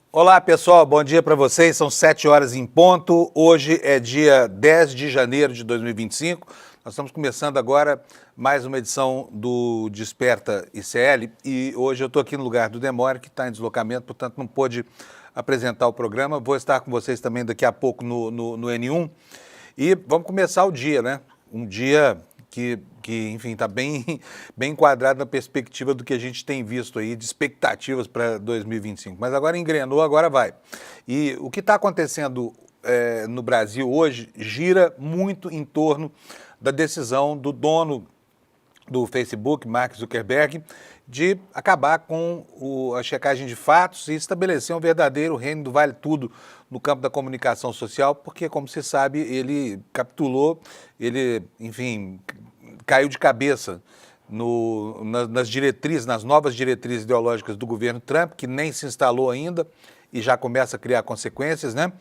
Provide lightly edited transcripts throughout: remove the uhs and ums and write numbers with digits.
Olá pessoal, bom dia para vocês, são 7 horas em ponto, hoje é dia 10 de janeiro de 2025, nós estamos começando agora mais uma edição do Desperta ICL e hoje eu estou aqui no lugar do Demore, que está em deslocamento, portanto não pôde apresentar o programa, vou estar com vocês também daqui a pouco no N1 e vamos começar o dia, né? Um dia que enfim, está bem enquadrado na perspectiva do que a gente tem visto aí de expectativas para 2025. Mas agora engrenou, agora vai. E o que está acontecendo no Brasil hoje gira muito em torno da decisão do dono do Facebook, Mark Zuckerberg, de acabar com a checagem de fatos e estabelecer um verdadeiro reino do vale tudo no campo da comunicação social, porque, como se sabe, ele capitulou, ele, enfim, caiu de cabeça nas novas diretrizes ideológicas do governo Trump, que nem se instalou ainda e já começa a criar consequências, né?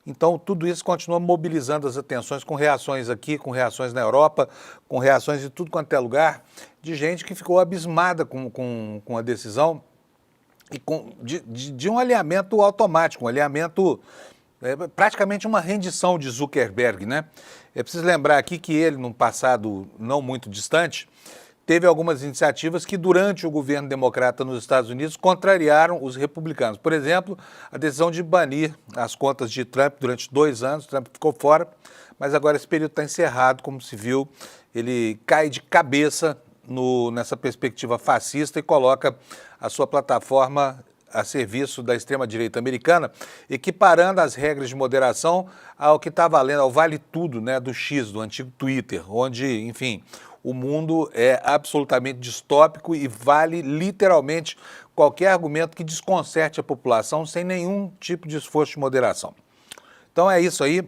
Então, tudo isso continua mobilizando as atenções com reações aqui, com reações na Europa, com reações de tudo quanto é lugar, de gente que ficou abismada com a decisão e de um alinhamento automático, um alinhamento, praticamente uma rendição de Zuckerberg, né? É preciso lembrar aqui que ele, num passado não muito distante, teve algumas iniciativas que, durante o governo democrata nos Estados Unidos, contrariaram os republicanos. Por exemplo, a decisão de banir as contas de Trump durante 2 anos, Trump ficou fora, mas agora esse período está encerrado, como se viu, ele cai de cabeça nessa perspectiva fascista e coloca a sua plataforma a serviço da extrema-direita americana, equiparando as regras de moderação ao que está valendo, ao vale tudo, né, do X, do antigo Twitter, onde, enfim, o mundo é absolutamente distópico e vale literalmente qualquer argumento que desconcerte a população sem nenhum tipo de esforço de moderação. Então é isso aí,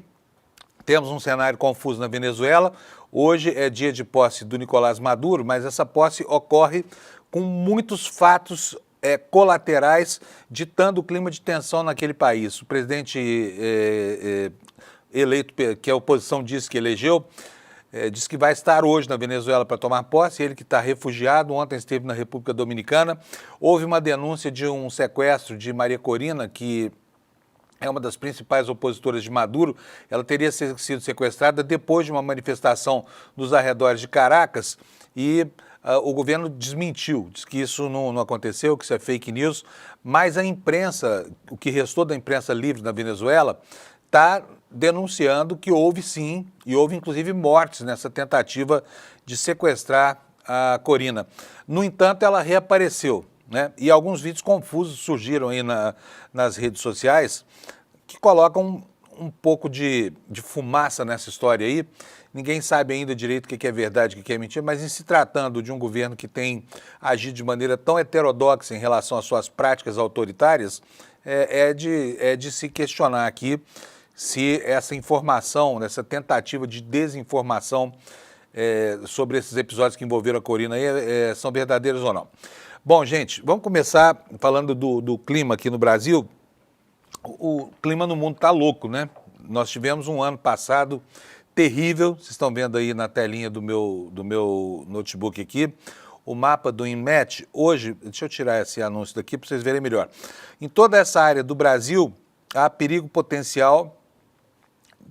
temos um cenário confuso na Venezuela, hoje é dia de posse do Nicolás Maduro, mas essa posse ocorre com muitos fatos colaterais, ditando o clima de tensão naquele país. O presidente eleito, que a oposição disse que elegeu, disse que vai estar hoje na Venezuela para tomar posse, ele que está refugiado, ontem esteve na República Dominicana. Houve uma denúncia de um sequestro de Maria Corina, que é uma das principais opositoras de Maduro. Ela teria sido sequestrada depois de uma manifestação nos arredores de Caracas e o governo desmentiu, diz que isso não aconteceu, que isso é fake news, mas a imprensa, o que restou da imprensa livre na Venezuela, está denunciando que houve sim, e houve inclusive mortes nessa tentativa de sequestrar a Corina. No entanto, ela reapareceu, né? E alguns vídeos confusos surgiram aí nas redes sociais que colocam um pouco de fumaça nessa história aí. Ninguém sabe ainda direito o que é verdade, o que é mentira, mas em se tratando de um governo que tem agido de maneira tão heterodoxa em relação às suas práticas autoritárias, é de se questionar aqui se essa informação, essa tentativa de desinformação sobre esses episódios que envolveram a Corina aí, são verdadeiros ou não. Bom, gente, vamos começar falando do clima aqui no Brasil. O clima no mundo está louco, né? Nós tivemos um ano passado terrível, vocês estão vendo aí na telinha do meu notebook aqui, o mapa do INMET. Hoje, deixa eu tirar esse anúncio daqui para vocês verem melhor. Em toda essa área do Brasil, há perigo potencial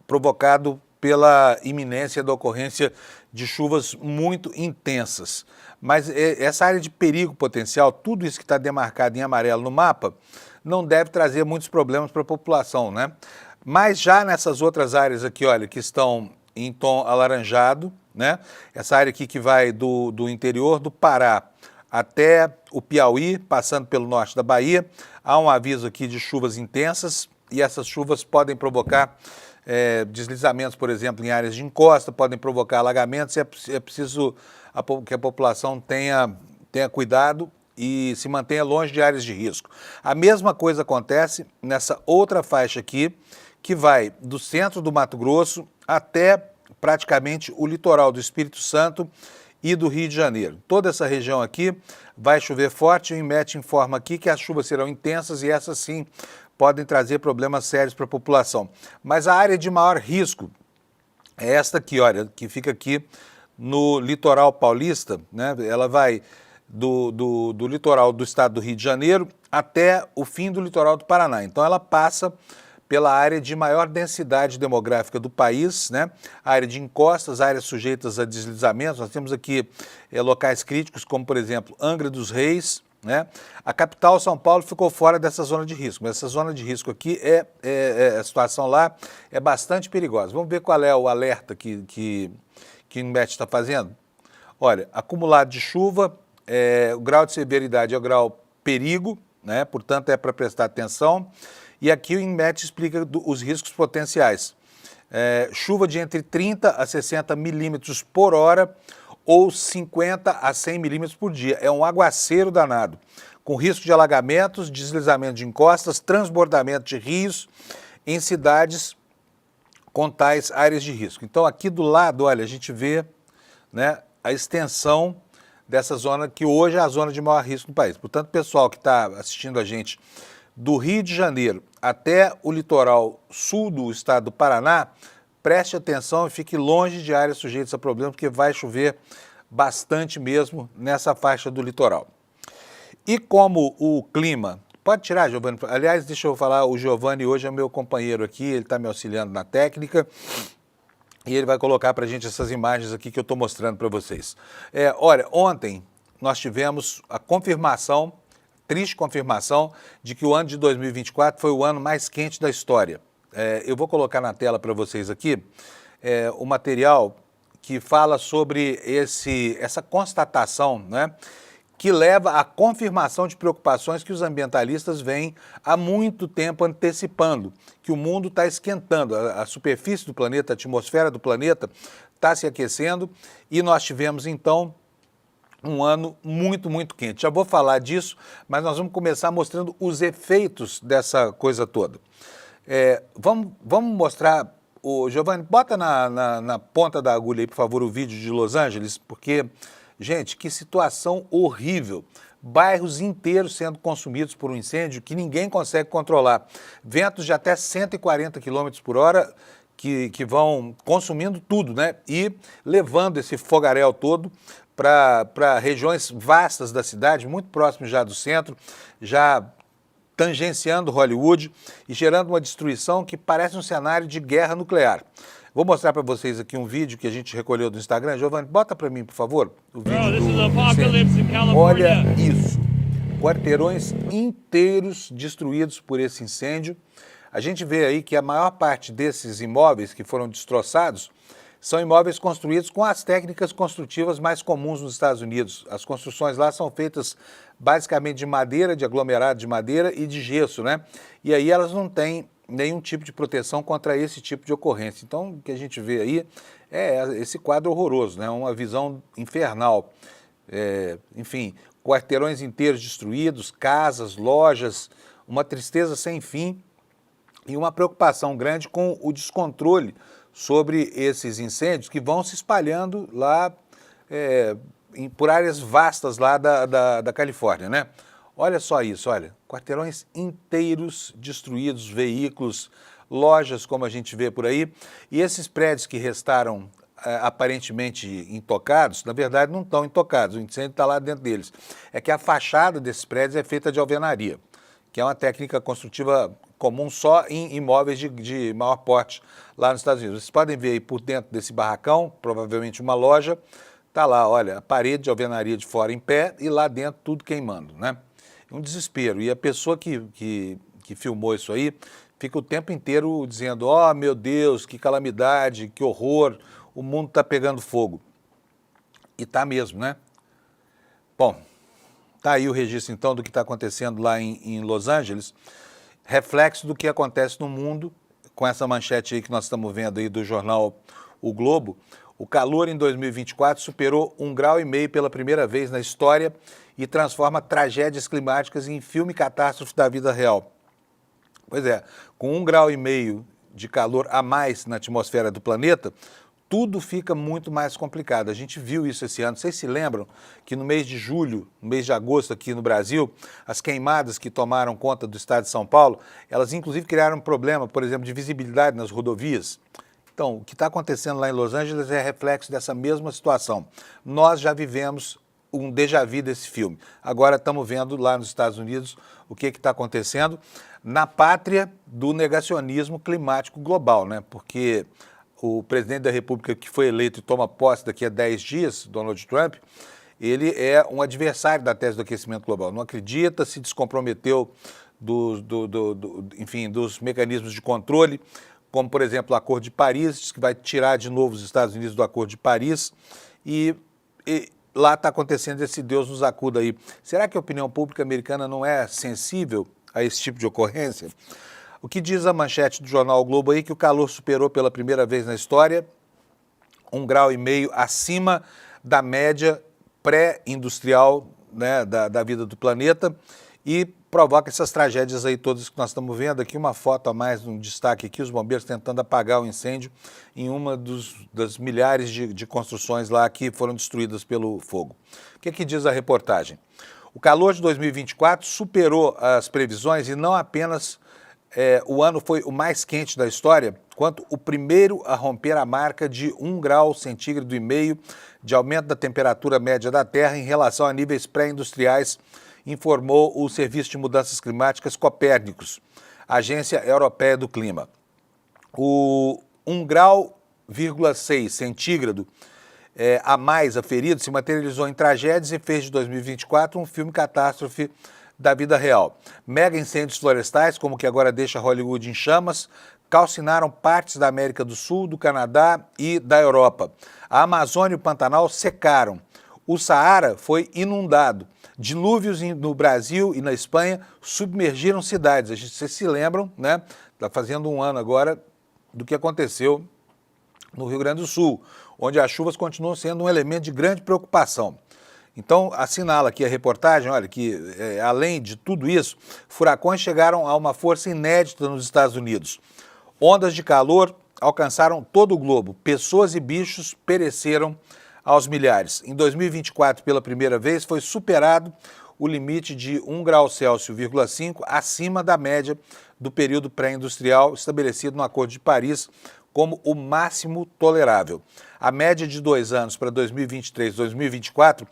provocado pela iminência da ocorrência de chuvas muito intensas. Mas essa área de perigo potencial, tudo isso que está demarcado em amarelo no mapa, não deve trazer muitos problemas para a população, né? Mas já nessas outras áreas aqui, olha, que estão em tom alaranjado, né? Essa área aqui que vai do interior do Pará até o Piauí, passando pelo norte da Bahia, há um aviso aqui de chuvas intensas e essas chuvas podem provocar deslizamentos, por exemplo, em áreas de encosta, podem provocar alagamentos e é preciso que a população tenha cuidado e se mantenha longe de áreas de risco. A mesma coisa acontece nessa outra faixa aqui, que vai do centro do Mato Grosso até praticamente o litoral do Espírito Santo e do Rio de Janeiro. Toda essa região aqui vai chover forte, o INMET informa aqui que as chuvas serão intensas e essas sim podem trazer problemas sérios para a população. Mas a área de maior risco é esta aqui, olha, que fica aqui no litoral paulista, né? Ela vai do litoral do estado do Rio de Janeiro até o fim do litoral do Paraná. Então ela passa pela área de maior densidade demográfica do país, né? Área de encostas, áreas sujeitas a deslizamentos. Nós temos aqui locais críticos, como por exemplo Angra dos Reis, né? A capital, São Paulo, ficou fora dessa zona de risco, mas essa zona de risco aqui, a situação lá é bastante perigosa. Vamos ver qual é o alerta que o INMET está fazendo? Olha, acumulado de chuva, o grau de severidade é o grau perigo, né? Portanto é para prestar atenção. E aqui o INMET explica os riscos potenciais. Chuva de entre 30 a 60 milímetros por hora ou 50 a 100 milímetros por dia. É um aguaceiro danado, com risco de alagamentos, deslizamento de encostas, transbordamento de rios em cidades com tais áreas de risco. Então aqui do lado, olha, a gente vê, né, a extensão dessa zona que hoje é a zona de maior risco no país. Portanto, pessoal que está assistindo a gente do Rio de Janeiro até o litoral sul do estado do Paraná, preste atenção e fique longe de áreas sujeitas a problemas, porque vai chover bastante mesmo nessa faixa do litoral. E como o clima... Pode tirar, Giovanni. Aliás, deixa eu falar, o Giovanni hoje é meu companheiro aqui, ele está me auxiliando na técnica e ele vai colocar para a gente essas imagens aqui que eu estou mostrando para vocês. Olha, ontem nós tivemos a confirmação, triste confirmação, de que o ano de 2024 foi o ano mais quente da história. Eu vou colocar na tela para vocês aqui o material que fala sobre essa constatação, né, que leva à confirmação de preocupações que os ambientalistas vêm há muito tempo antecipando, que o mundo está esquentando, a superfície do planeta, a atmosfera do planeta está se aquecendo e nós tivemos então um ano muito, muito quente. Já vou falar disso, mas nós vamos começar mostrando os efeitos dessa coisa toda. Vamos mostrar, Giovanni, bota na ponta da agulha aí, por favor, o vídeo de Los Angeles, porque, gente, que situação horrível. Bairros inteiros sendo consumidos por um incêndio que ninguém consegue controlar. Ventos de até 140 km por hora que vão consumindo tudo, né? E levando esse fogaréu todo para regiões vastas da cidade, muito próximo já do centro, já tangenciando Hollywood e gerando uma destruição que parece um cenário de guerra nuclear. Vou mostrar para vocês aqui um vídeo que a gente recolheu do Instagram. Giovanni, bota para mim, por favor, o vídeo do... Olha isso, quarteirões inteiros destruídos por esse incêndio. A gente vê aí que a maior parte desses imóveis que foram destroçados são imóveis construídos com as técnicas construtivas mais comuns nos Estados Unidos. As construções lá são feitas basicamente de madeira, de aglomerado de madeira e de gesso, né? E aí elas não têm nenhum tipo de proteção contra esse tipo de ocorrência. Então, o que a gente vê aí é esse quadro horroroso, né? Uma visão infernal. Enfim, quarteirões inteiros destruídos, casas, lojas, uma tristeza sem fim e uma preocupação grande com o descontrole sobre esses incêndios que vão se espalhando lá por áreas vastas lá da Califórnia, né? Olha só isso, olha, quarteirões inteiros destruídos, veículos, lojas, como a gente vê por aí, e esses prédios que restaram aparentemente intocados, na verdade não estão intocados, o incêndio está lá dentro deles. É que a fachada desses prédios é feita de alvenaria, que é uma técnica construtiva comum só em imóveis de maior porte lá nos Estados Unidos. Vocês podem ver aí por dentro desse barracão, provavelmente uma loja, está lá, olha, a parede de alvenaria de fora em pé e lá dentro tudo queimando, né? Um desespero. E a pessoa que filmou isso aí fica o tempo inteiro dizendo, oh, meu Deus, que calamidade, que horror, o mundo está pegando fogo. E está mesmo, né? Bom, tá aí o registro então do que está acontecendo lá em Los Angeles, reflexo do que acontece no mundo, com essa manchete aí que nós estamos vendo aí do jornal O Globo. O calor em 2024 superou 1,5 graus pela primeira vez na história e transforma tragédias climáticas em filme catástrofe da vida real. Pois é, com 1,5 graus de calor a mais na atmosfera do planeta, tudo fica muito mais complicado. A gente viu isso esse ano. Vocês se lembram que no mês de julho, no mês de agosto aqui no Brasil, as queimadas que tomaram conta do estado de São Paulo, elas inclusive criaram um problema, por exemplo, de visibilidade nas rodovias. Então, o que está acontecendo lá em Los Angeles é reflexo dessa mesma situação. Nós já vivemos um déjà vu desse filme. Agora estamos vendo lá nos Estados Unidos o que está acontecendo na pátria do negacionismo climático global, né? Porque o presidente da República que foi eleito e toma posse daqui a 10 dias, Donald Trump, ele é um adversário da tese do aquecimento global. Não acredita, se descomprometeu enfim, dos mecanismos de controle, como, por exemplo, o Acordo de Paris, diz que vai tirar de novo os Estados Unidos do Acordo de Paris, e lá está acontecendo esse Deus nos acuda aí. Será que a opinião pública americana não é sensível a esse tipo de ocorrência? O que diz a manchete do jornal o Globo aí, que o calor superou pela primeira vez na história 1,5 graus acima da média pré-industrial, né, da vida do planeta, e provoca essas tragédias aí todas que nós estamos vendo. Aqui uma foto a mais, um destaque aqui, os bombeiros tentando apagar o incêndio em uma das milhares de construções lá que foram destruídas pelo fogo. O que diz a reportagem? O calor de 2024 superou as previsões e não apenas o ano foi o mais quente da história, quanto o primeiro a romper a marca de 1,5 graus de aumento da temperatura média da Terra em relação a níveis pré-industriais, informou o Serviço de Mudanças Climáticas Copérnicos, Agência Europeia do Clima. O 1,6 graus centígrado a mais aferido se materializou em tragédias e fez de 2024 um filme catástrofe da vida real. Mega incêndios florestais, como o que agora deixa Hollywood em chamas, calcinaram partes da América do Sul, do Canadá e da Europa. A Amazônia e o Pantanal secaram. O Saara foi inundado. Dilúvios no Brasil e na Espanha submergiram cidades. Vocês se lembram, né? Está fazendo um ano agora do que aconteceu no Rio Grande do Sul, onde as chuvas continuam sendo um elemento de grande preocupação. Então, assinala aqui a reportagem, olha, que além de tudo isso, furacões chegaram a uma força inédita nos Estados Unidos. Ondas de calor alcançaram todo o globo. Pessoas e bichos pereceram aos milhares. Em 2024, pela primeira vez, foi superado o limite de 1,5 graus acima da média do período pré-industrial estabelecido no Acordo de Paris como o máximo tolerável. A média de 2 anos para 2023 e 2024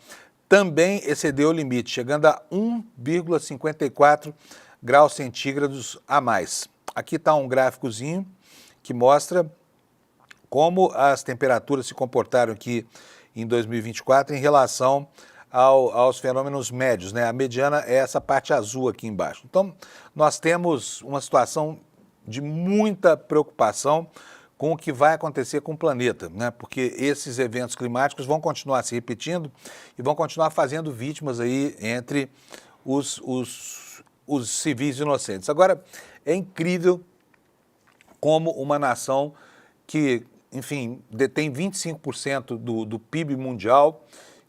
também excedeu o limite, chegando a 1,54 graus centígrados a mais. Aqui está um gráficozinho que mostra como as temperaturas se comportaram aqui em 2024 em relação aos fenômenos médios, né? A mediana é essa parte azul aqui embaixo. Então, nós temos uma situação de muita preocupação com o que vai acontecer com o planeta, né? Porque esses eventos climáticos vão continuar se repetindo e vão continuar fazendo vítimas aí entre os civis inocentes. Agora, é incrível como uma nação que, enfim, detém 25% do PIB mundial,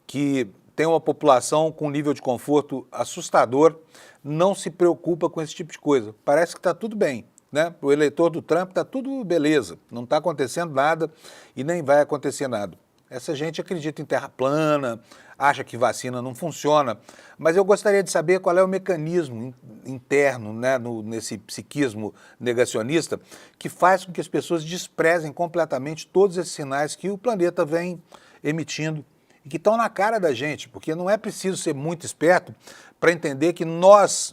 que tem uma população com um nível de conforto assustador, não se preocupa com esse tipo de coisa. Parece que está tudo bem, né? O eleitor do Trump está tudo beleza, não está acontecendo nada e nem vai acontecer nada. Essa gente acredita em terra plana, acha que vacina não funciona, mas eu gostaria de saber qual é o mecanismo interno, né, nesse psiquismo negacionista, que faz com que as pessoas desprezem completamente todos esses sinais que o planeta vem emitindo e que estão na cara da gente, porque não é preciso ser muito esperto para entender que nós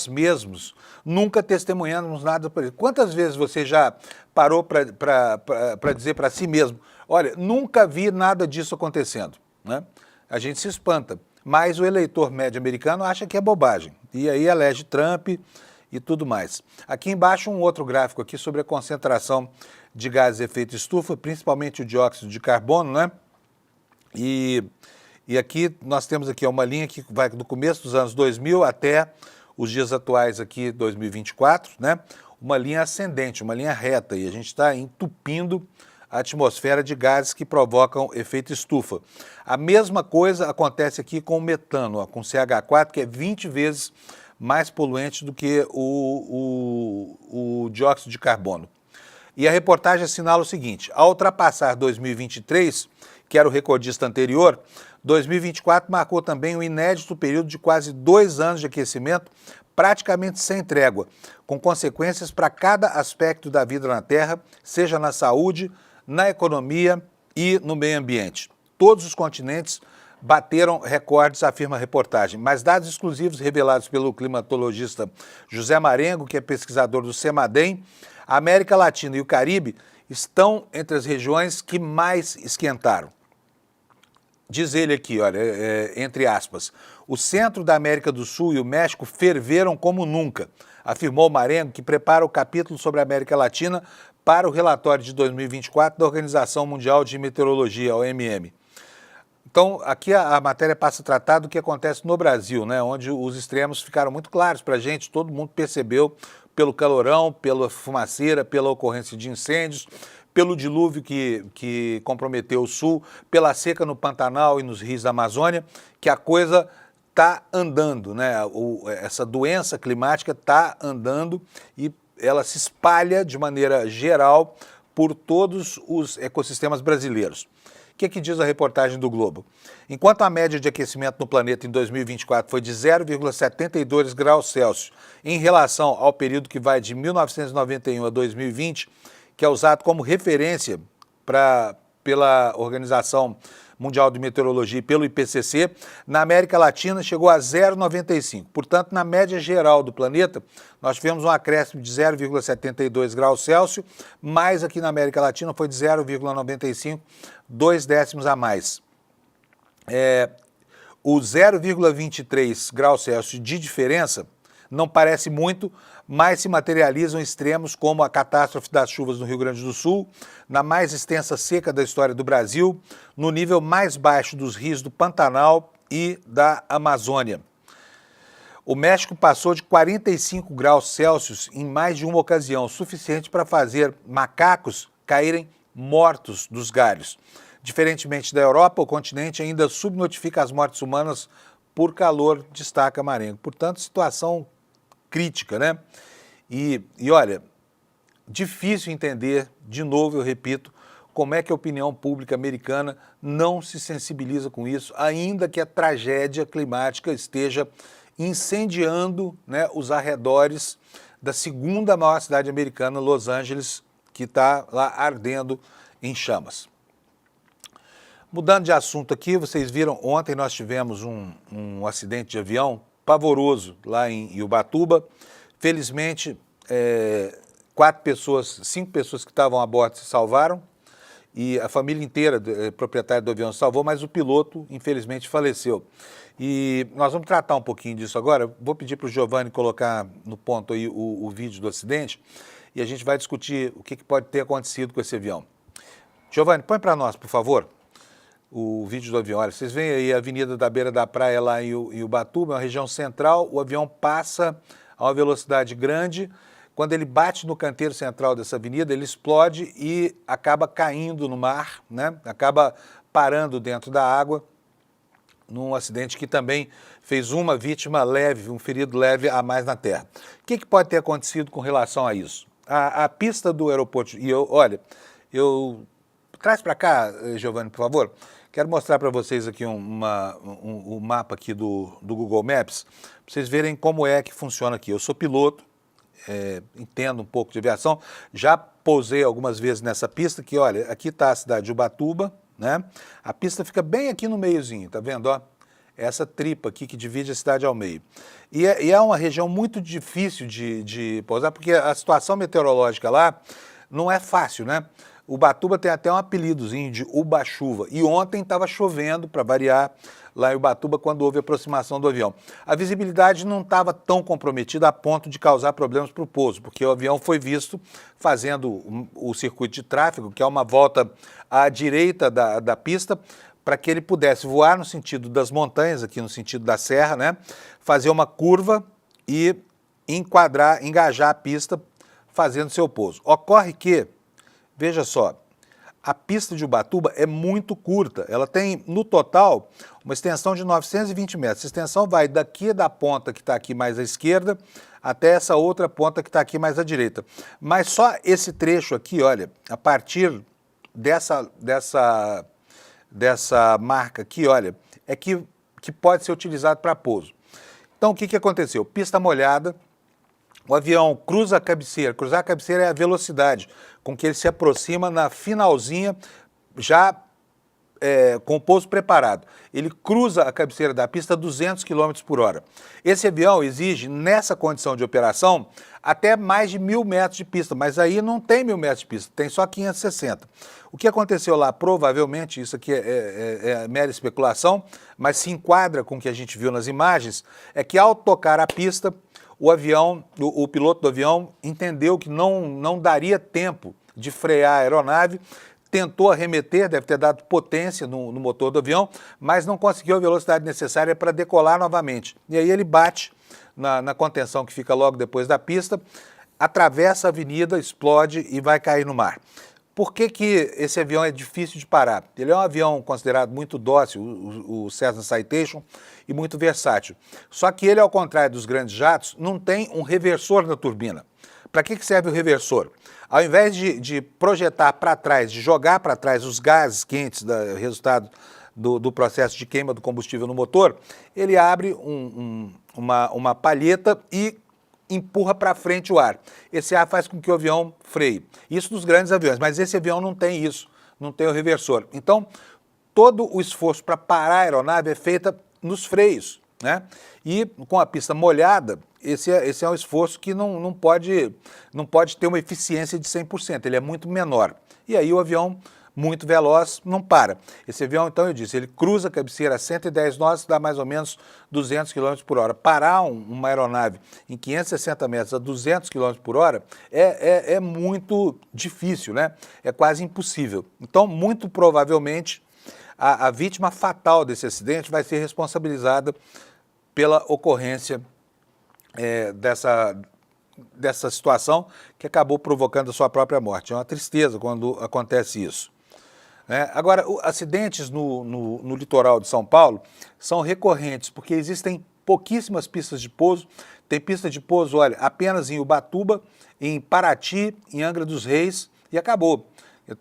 mesmos nunca testemunhamos nada por isso. Quantas vezes você já parou para dizer para si mesmo, olha, nunca vi nada disso acontecendo, né? A gente se espanta, mas o eleitor médio americano acha que é bobagem, e aí elege Trump e tudo mais. Aqui embaixo um outro gráfico aqui sobre a concentração de gases de efeito estufa, principalmente o dióxido de carbono, né? E aqui nós temos aqui uma linha que vai do começo dos anos 2000 até os dias atuais aqui, 2024, né? Uma linha ascendente, uma linha reta, e a gente está entupindo a atmosfera de gases que provocam efeito estufa. A mesma coisa acontece aqui com o metano, ó, com o CH4, que é 20 vezes mais poluente do que o dióxido de carbono. E a reportagem assinala o seguinte: ao ultrapassar 2023, que era o recordista anterior, 2024 marcou também um inédito período de quase 2 anos de aquecimento, praticamente sem trégua, com consequências para cada aspecto da vida na Terra, seja na saúde, na economia e no meio ambiente. Todos os continentes bateram recordes, afirma a reportagem. Mas dados exclusivos revelados pelo climatologista José Marengo, que é pesquisador do CEMADEM, a América Latina e o Caribe estão entre as regiões que mais esquentaram. Diz ele aqui, olha, entre aspas, o centro da América do Sul e o México ferveram como nunca, afirmou Marengo, que prepara o capítulo sobre a América Latina para o relatório de 2024 da Organização Mundial de Meteorologia, OMM. Então, aqui a matéria passa a tratar do que acontece no Brasil, né, onde os extremos ficaram muito claros para a gente, todo mundo percebeu pelo calorão, pela fumaceira, pela ocorrência de incêndios, pelo dilúvio que comprometeu o sul, pela seca no Pantanal e nos rios da Amazônia, que a coisa está andando, né? Essa doença climática está andando e ela se espalha de maneira geral por todos os ecossistemas brasileiros. O que diz a reportagem do Globo? Enquanto a média de aquecimento no planeta em 2024 foi de 0,72 graus Celsius em relação ao período que vai de 1991 a 2020, que é usado como referência pela Organização Mundial de Meteorologia e pelo IPCC, na América Latina chegou a 0,95. Portanto, na média geral do planeta, nós tivemos um acréscimo de 0,72 graus Celsius, mas aqui na América Latina foi de 0,95, 2 décimos a mais. O 0,23 graus Celsius de diferença não parece muito, mas se materializam extremos como a catástrofe das chuvas no Rio Grande do Sul, na mais extensa seca da história do Brasil, no nível mais baixo dos rios do Pantanal e da Amazônia. O México passou de 45 graus Celsius em mais de uma ocasião, suficiente para fazer macacos caírem mortos dos galhos. Diferentemente da Europa, o continente ainda subnotifica as mortes humanas por calor, destaca Marengo. Portanto, situação crítica, né? E olha, difícil entender, de novo eu repito, como é que a opinião pública americana não se sensibiliza com isso, ainda que a tragédia climática esteja incendiando, né, os arredores da segunda maior cidade americana, Los Angeles, que está lá ardendo em chamas. Mudando de assunto aqui, vocês viram, ontem nós tivemos um acidente de avião pavoroso lá em Ubatuba. Felizmente, 5 pessoas que estavam a bordo se salvaram e a família inteira, proprietária do avião, se salvou, mas o piloto, infelizmente, faleceu. E nós vamos tratar um pouquinho disso agora. Vou pedir para o Giovanni colocar no ponto aí o vídeo do acidente e a gente vai discutir o que pode ter acontecido com esse avião. Giovanni, põe para nós, por favor, o vídeo do avião. Olha, vocês veem aí a avenida da beira da praia lá em Ubatuba, uma região central, o avião passa a uma velocidade grande, quando ele bate no canteiro central dessa avenida, ele explode e acaba caindo no mar, né? Acaba parando dentro da água, num acidente que também fez uma vítima leve, um ferido leve a mais na terra. O que pode ter acontecido com relação a isso? A pista do aeroporto, e traz para cá, Giovanni, por favor. Quero mostrar para vocês aqui um mapa aqui do Google Maps, para vocês verem como é que funciona aqui. Eu sou piloto, entendo um pouco de aviação, já pousei algumas vezes nessa pista, que olha, aqui está a cidade de Ubatuba, né? A pista fica bem aqui no meiozinho, tá vendo, ó? Essa tripa aqui que divide a cidade ao meio. E é uma região muito difícil de pousar, porque a situação meteorológica lá não é fácil, né? Ubatuba tem até um apelidozinho de Uba-chuva. E ontem estava chovendo, para variar, lá em Ubatuba, quando houve a aproximação do avião. A visibilidade não estava tão comprometida a ponto de causar problemas para o pouso, porque o avião foi visto fazendo o circuito de tráfego, que é uma volta à direita da pista, para que ele pudesse voar no sentido das montanhas, aqui no sentido da serra, né? Fazer uma curva e engajar a pista fazendo seu pouso. Ocorre que, veja só, a pista de Ubatuba é muito curta. Ela tem, no total, uma extensão de 920 metros. Essa extensão vai daqui da ponta que está aqui mais à esquerda até essa outra ponta que está aqui mais à direita. Mas só esse trecho aqui, olha, a partir dessa marca aqui, olha, é que pode ser utilizado para pouso. Então, o que aconteceu? Pista molhada, o avião cruza a cabeceira. Cruzar a cabeceira é a velocidade com que ele se aproxima na finalzinha, já com o pouso preparado. Ele cruza a cabeceira da pista a 200 km por hora. Esse avião exige, nessa condição de operação, até mais de 1.000 metros de pista, mas aí não tem 1.000 metros de pista, tem só 560. O que aconteceu lá, provavelmente, isso aqui é mera especulação, mas se enquadra com o que a gente viu nas imagens, é que ao tocar a pista, o piloto do avião entendeu que não daria tempo de frear a aeronave, tentou arremeter, deve ter dado potência no motor do avião, mas não conseguiu a velocidade necessária para decolar novamente. E aí ele bate na contenção que fica logo depois da pista, atravessa a avenida, explode e vai cair no mar. Por que esse avião é difícil de parar? Ele é um avião considerado muito dócil, o Cessna Citation, e muito versátil. Só que ele, ao contrário dos grandes jatos, não tem um reversor na turbina. Para que serve o reversor? Ao invés de projetar para trás, de jogar para trás os gases quentes, resultado do processo de queima do combustível no motor, ele abre uma palheta e empurra para frente o ar. Esse ar faz com que o avião freie. Isso dos grandes aviões, mas esse avião não tem isso, não tem o reversor. Então, todo o esforço para parar a aeronave é feito nos freios, né? E com a pista molhada, esse é um esforço que não pode ter uma eficiência de 100%, ele é muito menor. E aí o avião, muito veloz, não para. Esse avião, então, eu disse, ele cruza a cabeceira a 110 nós, dá mais ou menos 200 km por hora. Parar uma aeronave em 560 metros a 200 km por hora é muito difícil, né? É quase impossível. Então, muito provavelmente, a vítima fatal desse acidente vai ser responsabilizada pela ocorrência dessa situação que acabou provocando a sua própria morte. É uma tristeza quando acontece isso. Agora, acidentes no litoral de São Paulo são recorrentes, porque existem pouquíssimas pistas de pouso. Tem pista de pouso, olha, apenas em Ubatuba, em Paraty, em Angra dos Reis, e acabou.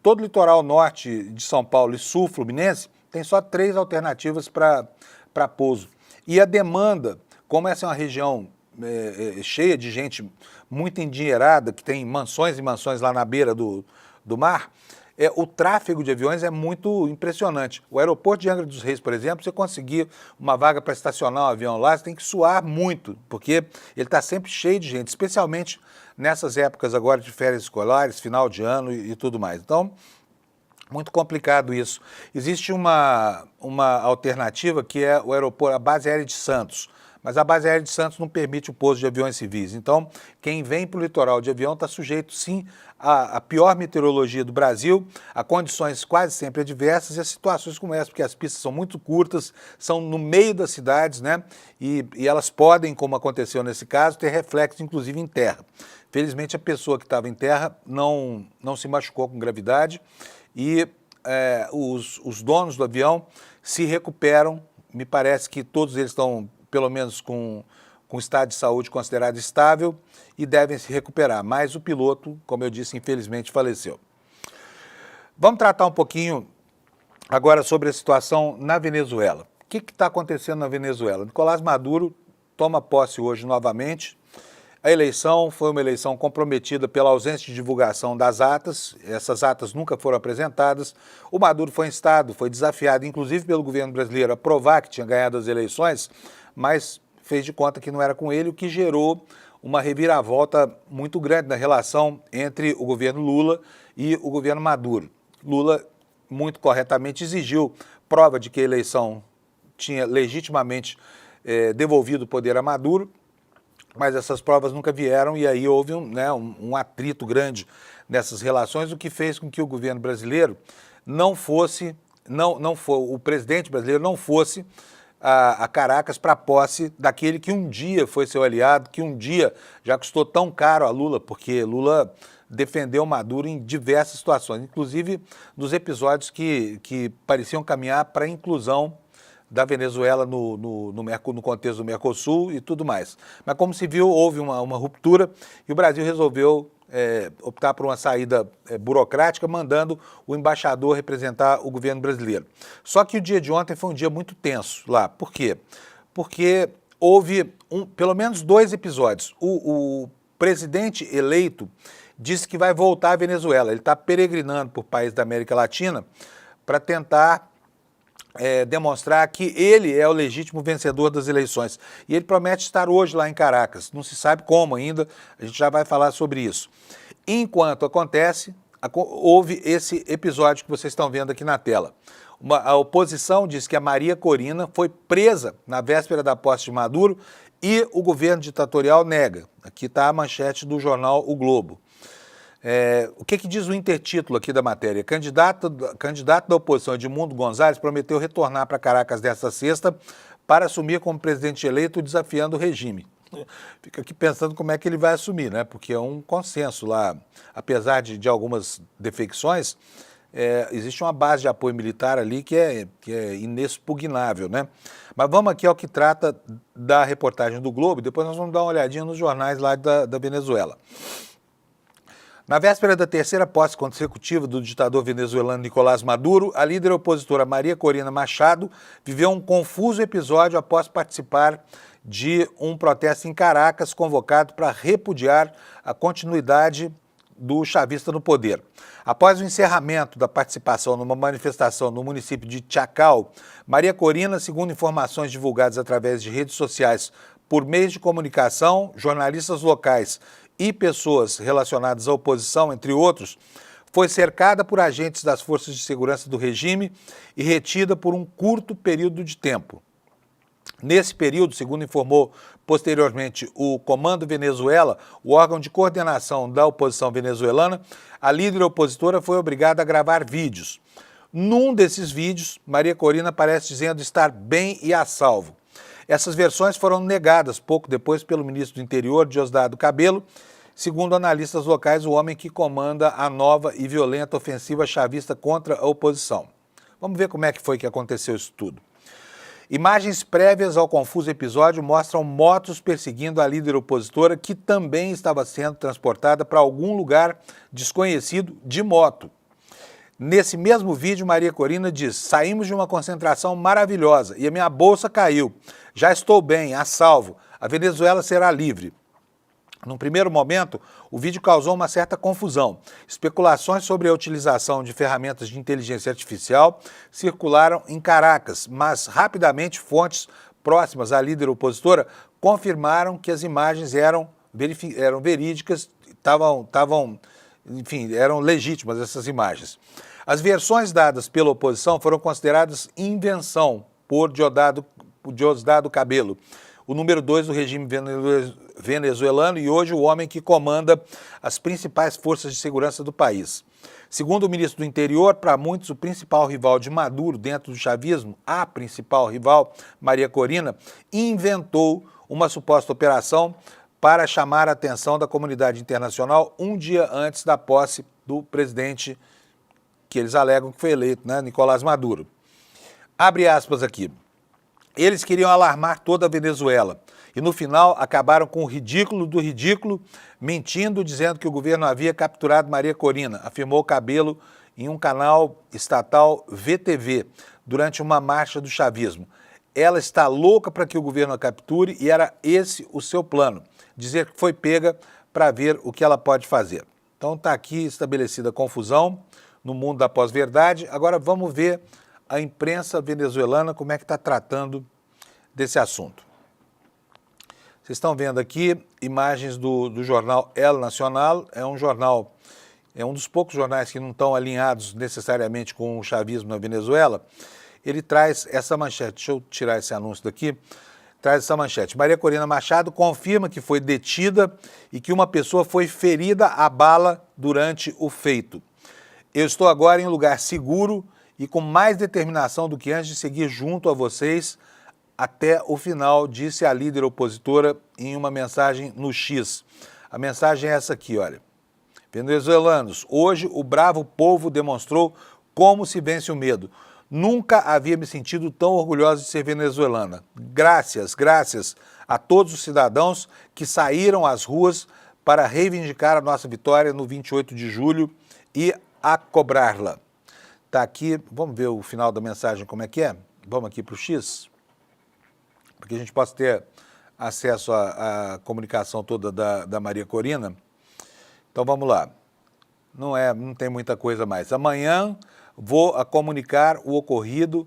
Todo o litoral norte de São Paulo e sul fluminense tem só 3 alternativas para pouso. E a demanda, como essa é uma região cheia de gente muito endinheirada, que tem mansões e mansões lá na beira do mar, o tráfego de aviões é muito impressionante. O aeroporto de Angra dos Reis, por exemplo, você conseguir uma vaga para estacionar um avião lá, você tem que suar muito, porque ele está sempre cheio de gente, especialmente nessas épocas agora de férias escolares, final de ano e tudo mais. Então, muito complicado isso. Existe uma alternativa que é o aeroporto, a base aérea de Santos. Mas a base aérea de Santos não permite o pouso de aviões civis. Então, quem vem para o litoral de avião está sujeito, sim, à pior meteorologia do Brasil, a condições quase sempre adversas e a situações como essa, porque as pistas são muito curtas, são no meio das cidades, né? E elas podem, como aconteceu nesse caso, ter reflexo, inclusive, em terra. Felizmente, a pessoa que estava em terra não se machucou com gravidade e os donos do avião se recuperam. Me parece que todos eles estão, pelo menos, com estado de saúde considerado estável e devem se recuperar. Mas o piloto, como eu disse, infelizmente faleceu. Vamos tratar um pouquinho agora sobre a situação na Venezuela. O que está acontecendo na Venezuela? Nicolás Maduro toma posse hoje novamente. A eleição foi uma eleição comprometida pela ausência de divulgação das atas, essas atas nunca foram apresentadas. O Maduro foi instado, foi desafiado, inclusive pelo governo brasileiro, a provar que tinha ganhado as eleições, mas fez de conta que não era com ele, o que gerou uma reviravolta muito grande na relação entre o governo Lula e o governo Maduro. Lula, muito corretamente, exigiu prova de que a eleição tinha legitimamente devolvido o poder a Maduro, mas essas provas nunca vieram e aí houve um atrito grande nessas relações, o que fez com que o governo brasileiro o presidente brasileiro não fosse a Caracas para a posse daquele que um dia foi seu aliado, que um dia já custou tão caro a Lula, porque Lula defendeu Maduro em diversas situações, inclusive nos episódios que pareciam caminhar para a inclusão da Venezuela no contexto do Mercosul e tudo mais. Mas como se viu, houve uma ruptura e o Brasil resolveu optar por uma saída burocrática, mandando o embaixador representar o governo brasileiro. Só que o dia de ontem foi um dia muito tenso lá. Por quê? Porque houve pelo menos 2 episódios. O presidente eleito disse que vai voltar à Venezuela. Ele está peregrinando por países da América Latina para tentar, demonstrar que ele é o legítimo vencedor das eleições. E ele promete estar hoje lá em Caracas. Não se sabe como ainda, a gente já vai falar sobre isso. Enquanto acontece, houve esse episódio que vocês estão vendo aqui na tela. A oposição diz que a Maria Corina foi presa na véspera da posse de Maduro e o governo ditatorial nega. Aqui está a manchete do jornal O Globo. O que diz o intertítulo aqui da matéria? Candidato da oposição, Edmundo Gonzalez, prometeu retornar para Caracas desta sexta para assumir como presidente eleito, desafiando o regime. Fica aqui pensando como é que ele vai assumir, né? Porque é um consenso lá, apesar de algumas defecções, existe uma base de apoio militar ali que é inexpugnável, né? Mas vamos aqui ao que trata da reportagem do Globo, depois nós vamos dar uma olhadinha nos jornais lá da Venezuela. Na véspera da terceira posse consecutiva do ditador venezuelano Nicolás Maduro, a líder opositora Maria Corina Machado viveu um confuso episódio após participar de um protesto em Caracas convocado para repudiar a continuidade do chavista no poder. Após o encerramento da participação numa manifestação no município de Chacal, Maria Corina, segundo informações divulgadas através de redes sociais por meios de comunicação, jornalistas locais e pessoas relacionadas à oposição, entre outros, foi cercada por agentes das forças de segurança do regime e retida por um curto período de tempo. Nesse período, segundo informou posteriormente o Comando Venezuela, o órgão de coordenação da oposição venezuelana, a líder opositora foi obrigada a gravar vídeos. Num desses vídeos, Maria Corina aparece dizendo estar bem e a salvo. Essas versões foram negadas pouco depois pelo ministro do Interior, Diosdado Cabello, segundo analistas locais, o homem que comanda a nova e violenta ofensiva chavista contra a oposição. Vamos ver como é que foi que aconteceu isso tudo. Imagens prévias ao confuso episódio mostram motos perseguindo a líder opositora, que também estava sendo transportada para algum lugar desconhecido de moto. Nesse mesmo vídeo, Maria Corina diz: saímos de uma concentração maravilhosa e a minha bolsa caiu. Já estou bem, a salvo. A Venezuela será livre. Num primeiro momento, o vídeo causou uma certa confusão. Especulações sobre a utilização de ferramentas de inteligência artificial circularam em Caracas, mas rapidamente fontes próximas à líder opositora confirmaram que as imagens eram verídicas, enfim, eram legítimas essas imagens. As versões dadas pela oposição foram consideradas invenção por Diosdado Cabello, o número 2 do regime venezuelano e hoje o homem que comanda as principais forças de segurança do país. Segundo o ministro do Interior, para muitos o principal rival de Maduro dentro do chavismo, a principal rival, Maria Corina, inventou uma suposta operação para chamar a atenção da comunidade internacional um dia antes da posse do presidente que eles alegam que foi eleito, né, Nicolás Maduro. Abre aspas aqui. Eles queriam alarmar toda a Venezuela e, no final, acabaram com o ridículo do ridículo, mentindo, dizendo que o governo havia capturado Maria Corina, afirmou Cabello em um canal estatal VTV, durante uma marcha do chavismo. Ela está louca para que o governo a capture e era esse o seu plano, dizer que foi pega para ver o que ela pode fazer. Então está aqui estabelecida a confusão no mundo da pós-verdade. Agora vamos ver a imprensa venezuelana como é que está tratando desse assunto. Vocês estão vendo aqui imagens do jornal El Nacional, é um dos poucos jornais que não estão alinhados necessariamente com o chavismo na Venezuela. Ele traz essa manchete, deixa eu tirar esse anúncio daqui, traz essa manchete. Maria Corina Machado confirma que foi detida e que uma pessoa foi ferida a bala durante o feito. Eu estou agora em um lugar seguro e com mais determinação do que antes de seguir junto a vocês até o final, disse a líder opositora em uma mensagem no X. A mensagem é essa aqui, olha. Venezuelanos, hoje o bravo povo demonstrou como se vence o medo. Nunca havia me sentido tão orgulhosa de ser venezuelana. Graças a todos os cidadãos que saíram às ruas para reivindicar a nossa vitória no 28 de julho e a cobrá-la. Está aqui, vamos ver o final da mensagem como é que é? Vamos aqui para o X, para que a gente possa ter acesso à comunicação toda da Maria Corina. Então vamos lá, não tem muita coisa mais. Amanhã vou comunicar o ocorrido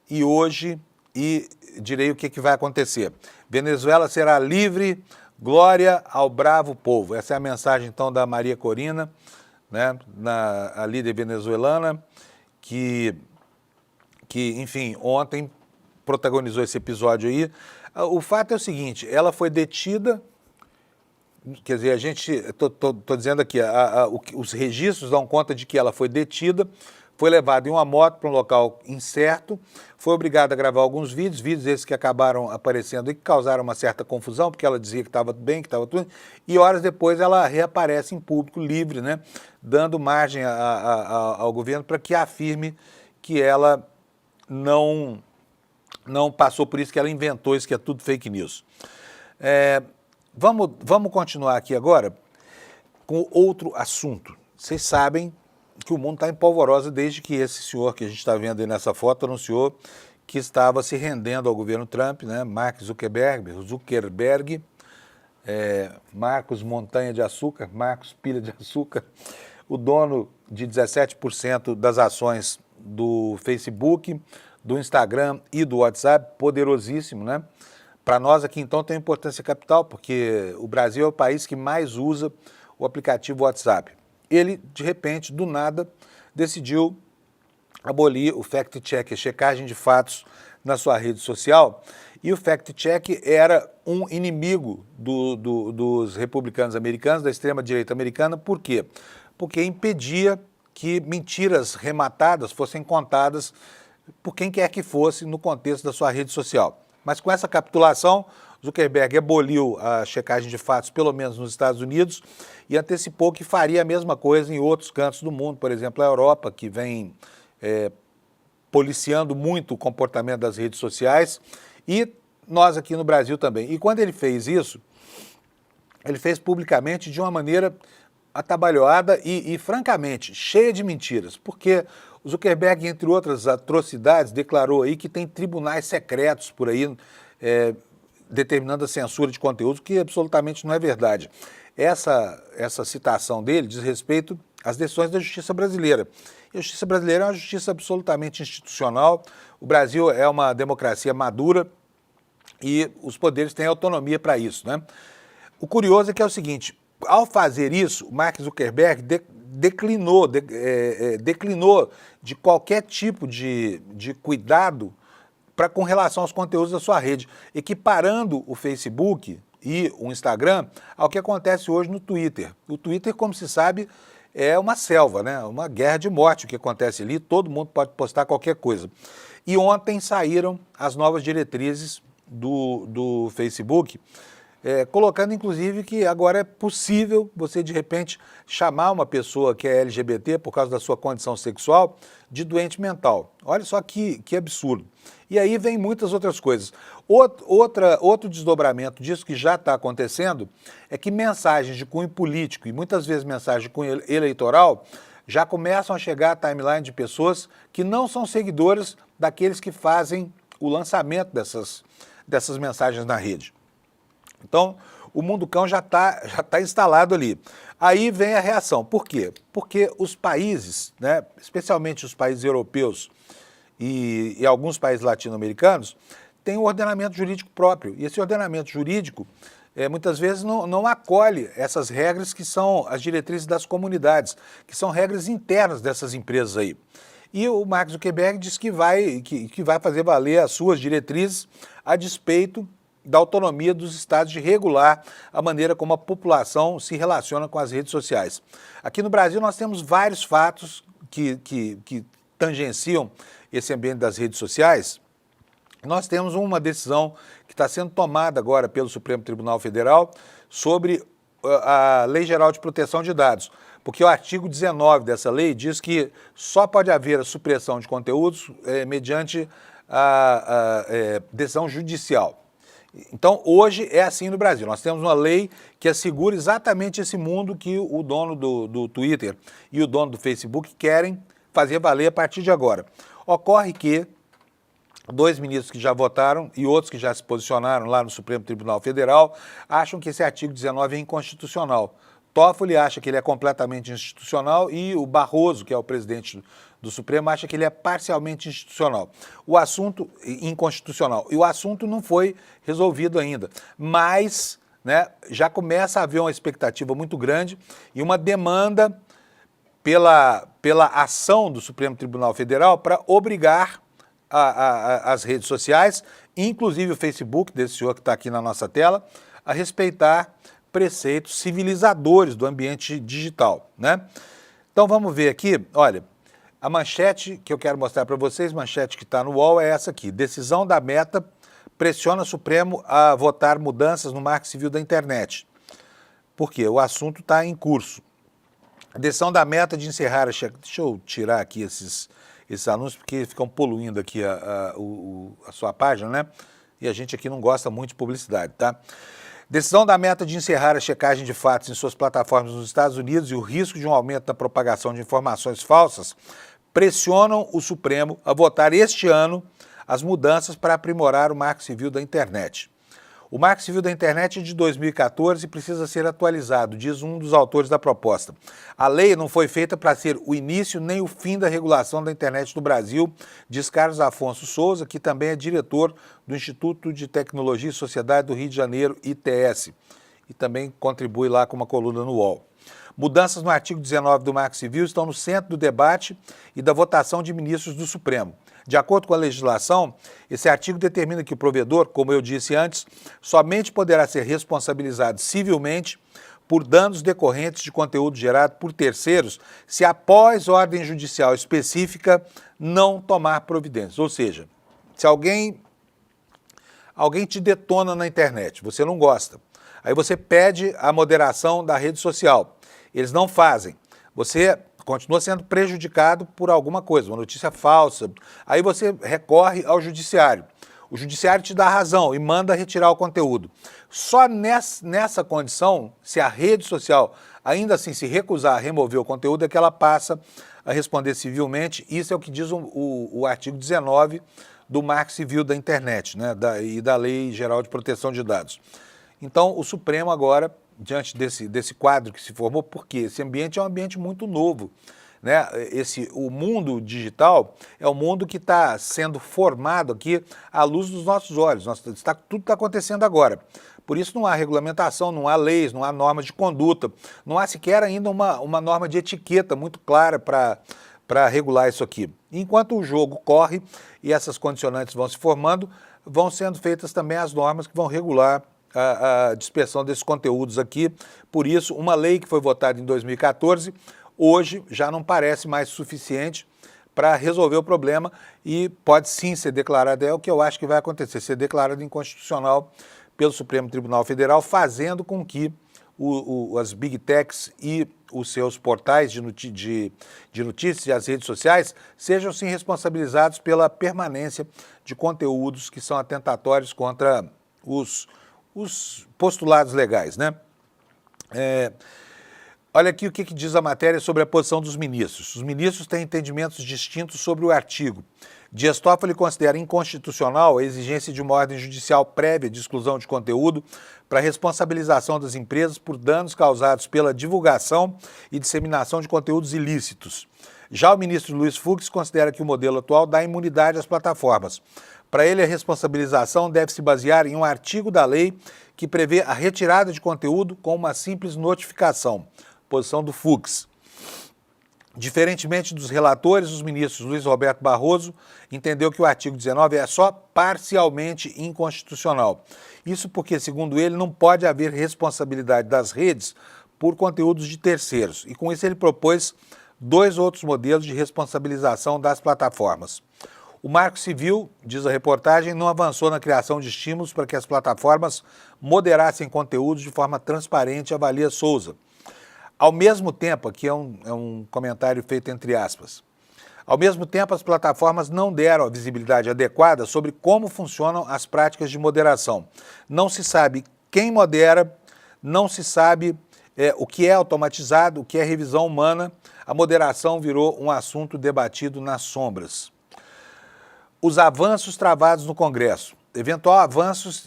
e hoje, e direi o que vai acontecer. Venezuela será livre, glória ao bravo povo. Essa é a mensagem, então, da Maria Corina, né, a líder venezuelana, que, enfim, ontem protagonizou esse episódio aí. O fato é o seguinte, ela foi detida, quer dizer, estou dizendo aqui, os registros dão conta de que ela foi detida, foi levada em uma moto para um local incerto, foi obrigada a gravar alguns vídeos esses que acabaram aparecendo e que causaram uma certa confusão, porque ela dizia que estava bem, que estava tudo, e horas depois ela reaparece em público, livre, né, dando margem ao governo para que afirme que ela não passou por isso, que ela inventou isso, que é tudo fake news. Vamos continuar aqui agora com outro assunto. Vocês sabem que o mundo está em polvorosa desde que esse senhor que a gente está vendo aí nessa foto anunciou que estava se rendendo ao governo Trump, né? Mark Zuckerberg, Marcos Montanha de Açúcar, Marcos Pilha de Açúcar, o dono de 17% das ações do Facebook, do Instagram e do WhatsApp, poderosíssimo, né? Para nós aqui, então, tem importância capital, porque o Brasil é o país que mais usa o aplicativo WhatsApp. Ele, de repente, do nada, decidiu abolir o fact-check, a checagem de fatos na sua rede social, e o fact-check era um inimigo dos republicanos americanos, da extrema-direita americana. Por quê? Porque impedia que mentiras rematadas fossem contadas por quem quer que fosse no contexto da sua rede social. Mas com essa capitulação, Zuckerberg aboliu a checagem de fatos, pelo menos nos Estados Unidos, e antecipou que faria a mesma coisa em outros cantos do mundo, por exemplo, a Europa, que vem policiando muito o comportamento das redes sociais, e nós aqui no Brasil também. E quando ele fez isso, ele fez publicamente de uma maneira atabalhoada e francamente, cheia de mentiras, porque o Zuckerberg, entre outras atrocidades, declarou aí que tem tribunais secretos por aí, determinando a censura de conteúdo, que absolutamente não é verdade. Essa citação dele diz respeito às decisões da justiça brasileira. E a justiça brasileira é uma justiça absolutamente institucional. O Brasil é uma democracia madura e os poderes têm autonomia para isso, né? O curioso é que é o seguinte, ao fazer isso, o Mark Zuckerberg declinou de qualquer tipo de cuidado com relação aos conteúdos da sua rede, equiparando o Facebook e o Instagram ao que acontece hoje no Twitter. O Twitter, como se sabe, é uma selva, né? Uma guerra de morte o que acontece ali, todo mundo pode postar qualquer coisa. E ontem saíram as novas diretrizes do Facebook, colocando inclusive que agora é possível você de repente chamar uma pessoa que é LGBT por causa da sua condição sexual de doente mental. Olha só que absurdo. E aí vem muitas outras coisas. Outro desdobramento disso que já está acontecendo é que mensagens de cunho político e muitas vezes mensagens de cunho eleitoral já começam a chegar à timeline de pessoas que não são seguidores daqueles que fazem o lançamento dessas mensagens na rede. Então, o mundo cão já tá instalado ali. Aí vem a reação. Por quê? Porque os países, né, especialmente os países europeus e alguns países latino-americanos, têm um ordenamento jurídico próprio. E esse ordenamento jurídico, muitas vezes, não acolhe essas regras que são as diretrizes das comunidades, que são regras internas dessas empresas aí. E o Mark Zuckerberg diz que vai fazer valer as suas diretrizes a despeito da autonomia dos estados de regular a maneira como a população se relaciona com as redes sociais. Aqui no Brasil nós temos vários fatos que tangenciam esse ambiente das redes sociais. Nós temos uma decisão que está sendo tomada agora pelo Supremo Tribunal Federal sobre a Lei Geral de Proteção de Dados, porque o artigo 19 dessa lei diz que só pode haver a supressão de conteúdos mediante a decisão judicial. Então, hoje é assim no Brasil. Nós temos uma lei que assegura exatamente esse mundo que o dono do Twitter e o dono do Facebook querem fazer valer a partir de agora. Ocorre que 2 ministros que já votaram e outros que já se posicionaram lá no Supremo Tribunal Federal acham que esse artigo 19 é inconstitucional, Toffoli acha que ele é completamente institucional e o Barroso, que é o presidente do Supremo, acha que ele é parcialmente institucional. O assunto inconstitucional. E o assunto não foi resolvido ainda. Mas, né, já começa a haver uma expectativa muito grande e uma demanda pela ação do Supremo Tribunal Federal para obrigar as redes sociais, inclusive o Facebook, desse senhor que está aqui na nossa tela, a respeitar preceitos civilizadores do ambiente digital, né? Então vamos ver aqui, olha, a manchete que eu quero mostrar para vocês, manchete que está no UOL, é essa aqui. Decisão da Meta pressiona o Supremo a votar mudanças no Marco Civil da internet. Por quê? O assunto está em curso. A decisão da Meta de encerrar a... Deixa eu tirar aqui esses anúncios, porque ficam poluindo aqui a sua página, né? E a gente aqui não gosta muito de publicidade, tá? Decisão da Meta de encerrar a checagem de fatos em suas plataformas nos Estados Unidos e o risco de um aumento na propagação de informações falsas pressionam o Supremo a votar este ano as mudanças para aprimorar o Marco Civil da internet. O Marco Civil da internet é de 2014 e precisa ser atualizado, diz um dos autores da proposta. A lei não foi feita para ser o início nem o fim da regulação da internet no Brasil, diz Carlos Afonso Souza, que também é diretor do Instituto de Tecnologia e Sociedade do Rio de Janeiro, ITS, e também contribui lá com uma coluna no UOL. Mudanças no artigo 19 do Marco Civil estão no centro do debate e da votação de ministros do Supremo. De acordo com a legislação, esse artigo determina que o provedor, como eu disse antes, somente poderá ser responsabilizado civilmente por danos decorrentes de conteúdo gerado por terceiros se, após ordem judicial específica, não tomar providências. Ou seja, se alguém te detona na internet, você não gosta, aí você pede a moderação da rede social, eles não fazem, você continua sendo prejudicado por alguma coisa, uma notícia falsa, aí você recorre ao judiciário. O judiciário te dá a razão e manda retirar o conteúdo. Só nessa condição, se a rede social ainda assim se recusar a remover o conteúdo, é que ela passa a responder civilmente. Isso é o que diz o artigo 19 do Marco Civil da internet, né, e da Lei Geral de Proteção de Dados. Então, o Supremo agora, diante desse quadro que se formou, porque esse ambiente é um ambiente muito novo, né? O mundo digital é um mundo que está sendo formado aqui à luz dos nossos olhos. Tudo está acontecendo agora. Por isso não há regulamentação, não há leis, não há normas de conduta, não há sequer ainda uma norma de etiqueta muito clara para regular isso aqui. Enquanto o jogo corre e essas condicionantes vão se formando, vão sendo feitas também as normas que vão regular a dispersão desses conteúdos aqui. Por isso, uma lei que foi votada em 2014, hoje já não parece mais suficiente para resolver o problema e pode sim ser declarada, é o que eu acho que vai acontecer, ser declarada inconstitucional pelo Supremo Tribunal Federal, fazendo com que as Big Techs e os seus portais de notícias e as redes sociais sejam sim responsabilizados pela permanência de conteúdos que são atentatórios contra os postulados legais, né? Olha aqui o que diz a matéria sobre a posição dos ministros. Os ministros têm entendimentos distintos sobre o artigo. Dias Toffoli considera inconstitucional a exigência de uma ordem judicial prévia de exclusão de conteúdo para responsabilização das empresas por danos causados pela divulgação e disseminação de conteúdos ilícitos. Já o ministro Luiz Fux considera que o modelo atual dá imunidade às plataformas. Para ele, a responsabilização deve se basear em um artigo da lei que prevê a retirada de conteúdo com uma simples notificação. Posição do Fux. Diferentemente dos relatores, os ministros Luiz Roberto Barroso entendeu que o artigo 19 é só parcialmente inconstitucional. Isso porque, segundo ele, não pode haver responsabilidade das redes por conteúdos de terceiros. E com isso ele propôs dois outros modelos de responsabilização das plataformas. O Marco Civil, diz a reportagem, não avançou na criação de estímulos para que as plataformas moderassem conteúdos de forma transparente, avalia Souza. Ao mesmo tempo, aqui é um comentário feito entre aspas, ao mesmo tempo as plataformas não deram a visibilidade adequada sobre como funcionam as práticas de moderação. Não se sabe quem modera, não se sabe o que é automatizado, o que é revisão humana. A moderação virou um assunto debatido nas sombras. Os avanços travados no Congresso. eventual avanço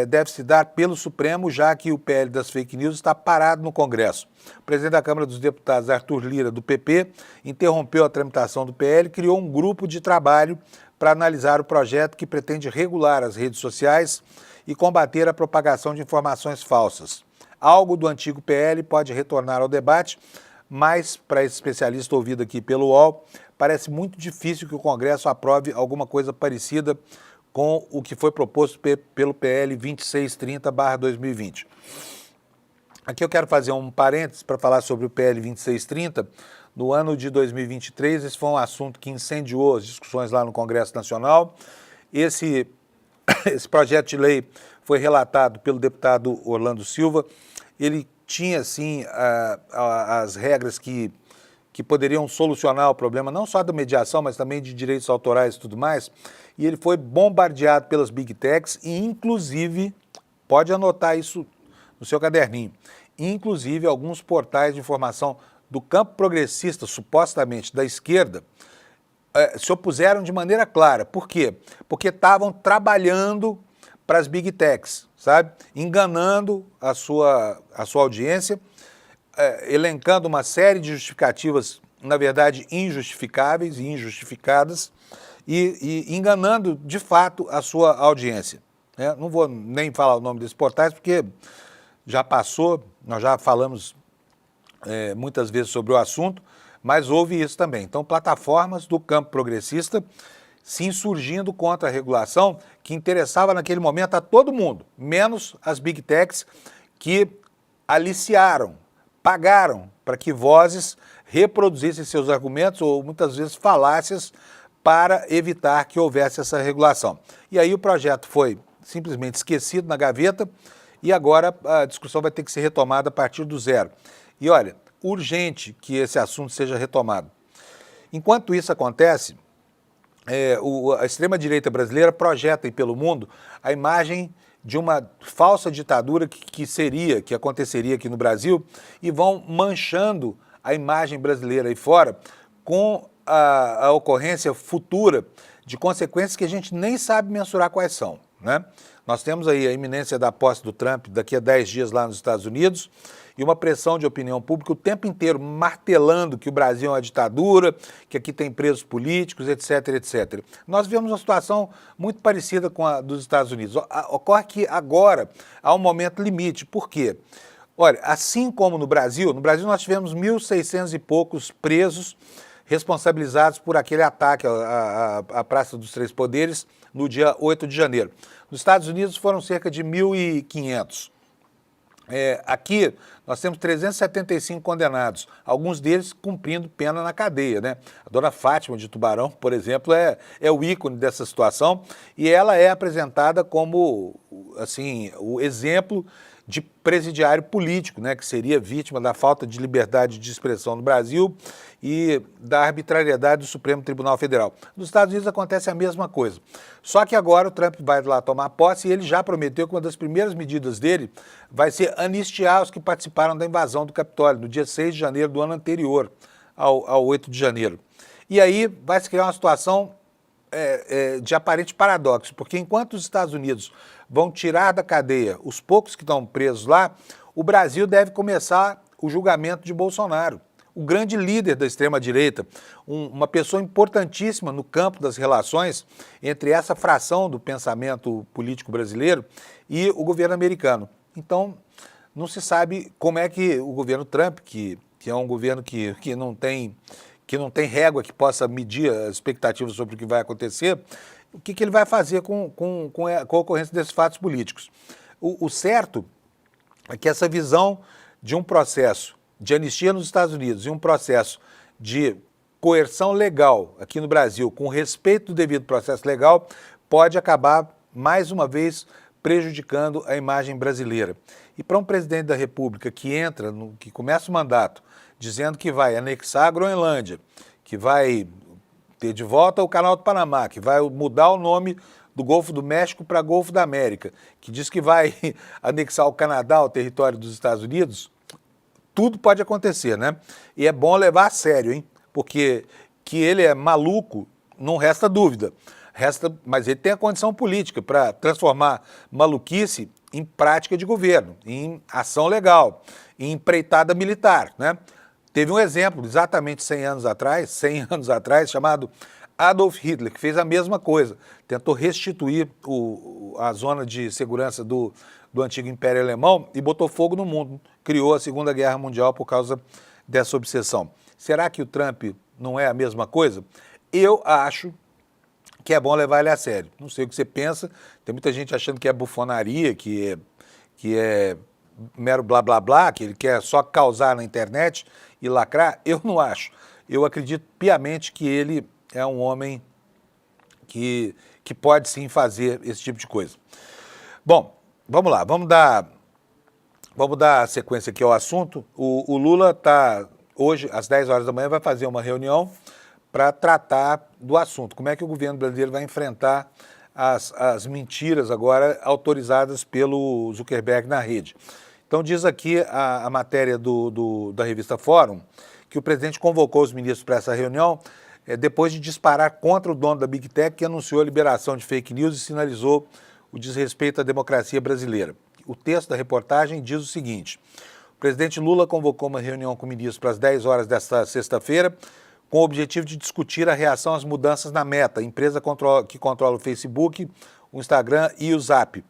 deve se dar pelo Supremo, já que o PL das fake news está parado no Congresso. O presidente da Câmara dos Deputados, Arthur Lira, do PP, interrompeu a tramitação do PL e criou um grupo de trabalho para analisar o projeto que pretende regular as redes sociais e combater a propagação de informações falsas. Algo do antigo PL pode retornar ao debate, mas, para esse especialista ouvido aqui pelo UOL, parece muito difícil que o Congresso aprove alguma coisa parecida com o que foi proposto pelo PL 2630/2020. Aqui eu quero fazer um parênteses para falar sobre o PL 2630. No ano de 2023, esse foi um assunto que incendiou as discussões lá no Congresso Nacional. Esse projeto de lei foi relatado pelo deputado Orlando Silva. Ele tinha, sim, as regras que poderiam solucionar o problema, não só da mediação, mas também de direitos autorais e tudo mais, e ele foi bombardeado pelas Big Techs e, inclusive, pode anotar isso no seu caderninho, inclusive alguns portais de informação do campo progressista, supostamente da esquerda, se opuseram de maneira clara. Por quê? Porque estavam trabalhando para as Big Techs, sabe? Enganando a sua audiência, elencando uma série de justificativas, na verdade, injustificáveis e injustificadas, e enganando, de fato, a sua audiência. Não vou nem falar o nome desses portais, porque já passou, nós já falamos muitas vezes sobre o assunto, mas houve isso também. Então, plataformas do campo progressista se insurgindo contra a regulação que interessava naquele momento a todo mundo, menos as Big Techs, que aliciaram, pagaram para que vozes reproduzissem seus argumentos ou muitas vezes falácias para evitar que houvesse essa regulação. E aí o projeto foi simplesmente esquecido na gaveta e agora a discussão vai ter que ser retomada a partir do zero. E olha, urgente que esse assunto seja retomado. Enquanto isso acontece, a extrema-direita brasileira projeta pelo mundo a imagem de uma falsa ditadura que aconteceria aqui no Brasil, e vão manchando a imagem brasileira aí fora com a ocorrência futura de consequências que a gente nem sabe mensurar quais são, né? Nós temos aí a iminência da posse do Trump daqui a 10 dias lá nos Estados Unidos e uma pressão de opinião pública o tempo inteiro martelando que o Brasil é uma ditadura, que aqui tem presos políticos, etc, etc. Nós vemos uma situação muito parecida com a dos Estados Unidos. Ocorre que agora há um momento limite. Por quê? Olha, assim como no Brasil nós tivemos 1.600 e poucos presos responsabilizados por aquele ataque à Praça dos Três Poderes no dia 8 de janeiro. Nos Estados Unidos foram cerca de 1.500. Aqui nós temos 375 condenados, alguns deles cumprindo pena na cadeia, né? A dona Fátima de Tubarão, por exemplo, é o ícone dessa situação e ela é apresentada como, assim, o exemplo de presidiário político, né, que seria vítima da falta de liberdade de expressão no Brasil e da arbitrariedade do Supremo Tribunal Federal. Nos Estados Unidos acontece a mesma coisa. Só que agora o Trump vai lá tomar posse e ele já prometeu que uma das primeiras medidas dele vai ser anistiar os que participaram da invasão do Capitólio, no dia 6 de janeiro do ano anterior ao 8 de janeiro. E aí vai se criar uma situação de aparente paradoxo, porque enquanto os Estados Unidos vão tirar da cadeia os poucos que estão presos lá, o Brasil deve começar o julgamento de Bolsonaro, o grande líder da extrema-direita, uma pessoa importantíssima no campo das relações entre essa fração do pensamento político brasileiro e o governo americano. Então, não se sabe como é que o governo Trump, que é um governo que não tem régua que possa medir as expectativas sobre o que vai acontecer, o que ele vai fazer com a ocorrência desses fatos políticos. O certo é que essa visão de um processo de anistia nos Estados Unidos e um processo de coerção legal aqui no Brasil, com respeito do devido processo legal, pode acabar, mais uma vez, prejudicando a imagem brasileira. E para um presidente da República que começa o mandato dizendo que vai anexar a Groenlândia, que vai ter de volta o Canal do Panamá, que vai mudar o nome do Golfo do México para Golfo da América, que diz que vai anexar o Canadá ao território dos Estados Unidos, tudo pode acontecer, né? E é bom levar a sério, hein? Porque que ele é maluco, não resta dúvida. Mas ele tem a condição política para transformar maluquice em prática de governo, em ação legal, em empreitada militar, né? Teve um exemplo, exatamente 100 anos atrás, chamado Adolf Hitler, que fez a mesma coisa. Tentou restituir a zona de segurança do antigo Império Alemão e botou fogo no mundo. Criou a Segunda Guerra Mundial por causa dessa obsessão. Será que o Trump não é a mesma coisa? Eu acho que é bom levar ele a sério. Não sei o que você pensa. Tem muita gente achando que é bufonaria, que é mero blá blá blá, que ele quer só causar na internet e lacrar. Eu não acho. Eu acredito piamente que ele é um homem que pode sim fazer esse tipo de coisa. Bom, vamos lá, vamos dar sequência aqui ao assunto. O Lula está, hoje, às 10 horas da manhã, vai fazer uma reunião para tratar do assunto. Como é que o governo brasileiro vai enfrentar as mentiras agora autorizadas pelo Zuckerberg na rede. Então diz aqui a matéria da revista Fórum que o presidente convocou os ministros para essa reunião depois de disparar contra o dono da Big Tech, que anunciou a liberação de fake news e sinalizou o desrespeito à democracia brasileira. O texto da reportagem diz o seguinte: o presidente Lula convocou uma reunião com ministros para as 10 horas desta sexta-feira, com o objetivo de discutir a reação às mudanças na Meta, empresa que controla o Facebook, o Instagram e o Zap.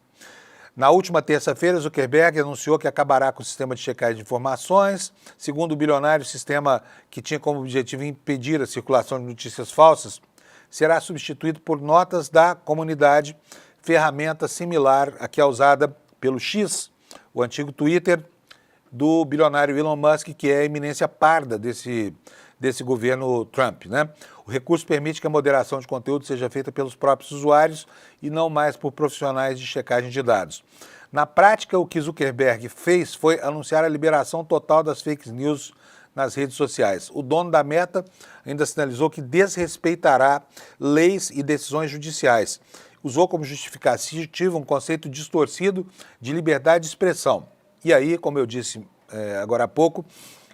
Na última terça-feira, Zuckerberg anunciou que acabará com o sistema de checagem de informações. Segundo o bilionário, o sistema que tinha como objetivo impedir a circulação de notícias falsas será substituído por notas da comunidade, ferramenta similar à que é usada pelo X, o antigo Twitter, do bilionário Elon Musk, que é a eminência parda desse governo Trump, né? O recurso permite que a moderação de conteúdo seja feita pelos próprios usuários e não mais por profissionais de checagem de dados. Na prática, o que Zuckerberg fez foi anunciar a liberação total das fake news nas redes sociais. O dono da Meta ainda sinalizou que desrespeitará leis e decisões judiciais. Usou como justificativa um conceito distorcido de liberdade de expressão. E aí, como eu disse agora há pouco,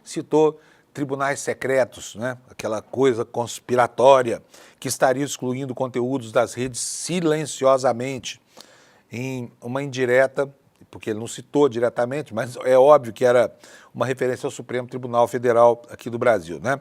citou tribunais secretos, né? Aquela coisa conspiratória que estaria excluindo conteúdos das redes silenciosamente, em uma indireta, porque ele não citou diretamente, mas é óbvio que era uma referência ao Supremo Tribunal Federal aqui do Brasil, né?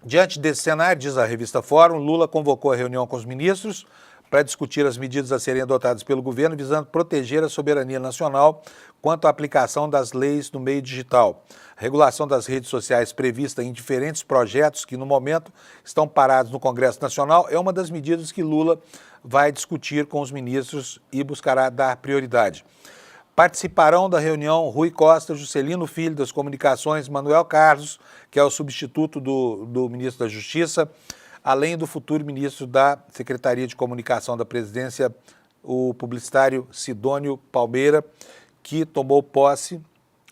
Diante desse cenário, diz a revista Fórum, Lula convocou a reunião com os ministros para discutir as medidas a serem adotadas pelo governo visando proteger a soberania nacional quanto à aplicação das leis no meio digital. A regulação das redes sociais prevista em diferentes projetos que, no momento, estão parados no Congresso Nacional é uma das medidas que Lula vai discutir com os ministros e buscará dar prioridade. Participarão da reunião Rui Costa, Juscelino Filho das Comunicações, Manuel Carlos, que é o substituto do ministro da Justiça, além do futuro ministro da Secretaria de Comunicação da Presidência, o publicitário Sidônio Palmeira, que tomou posse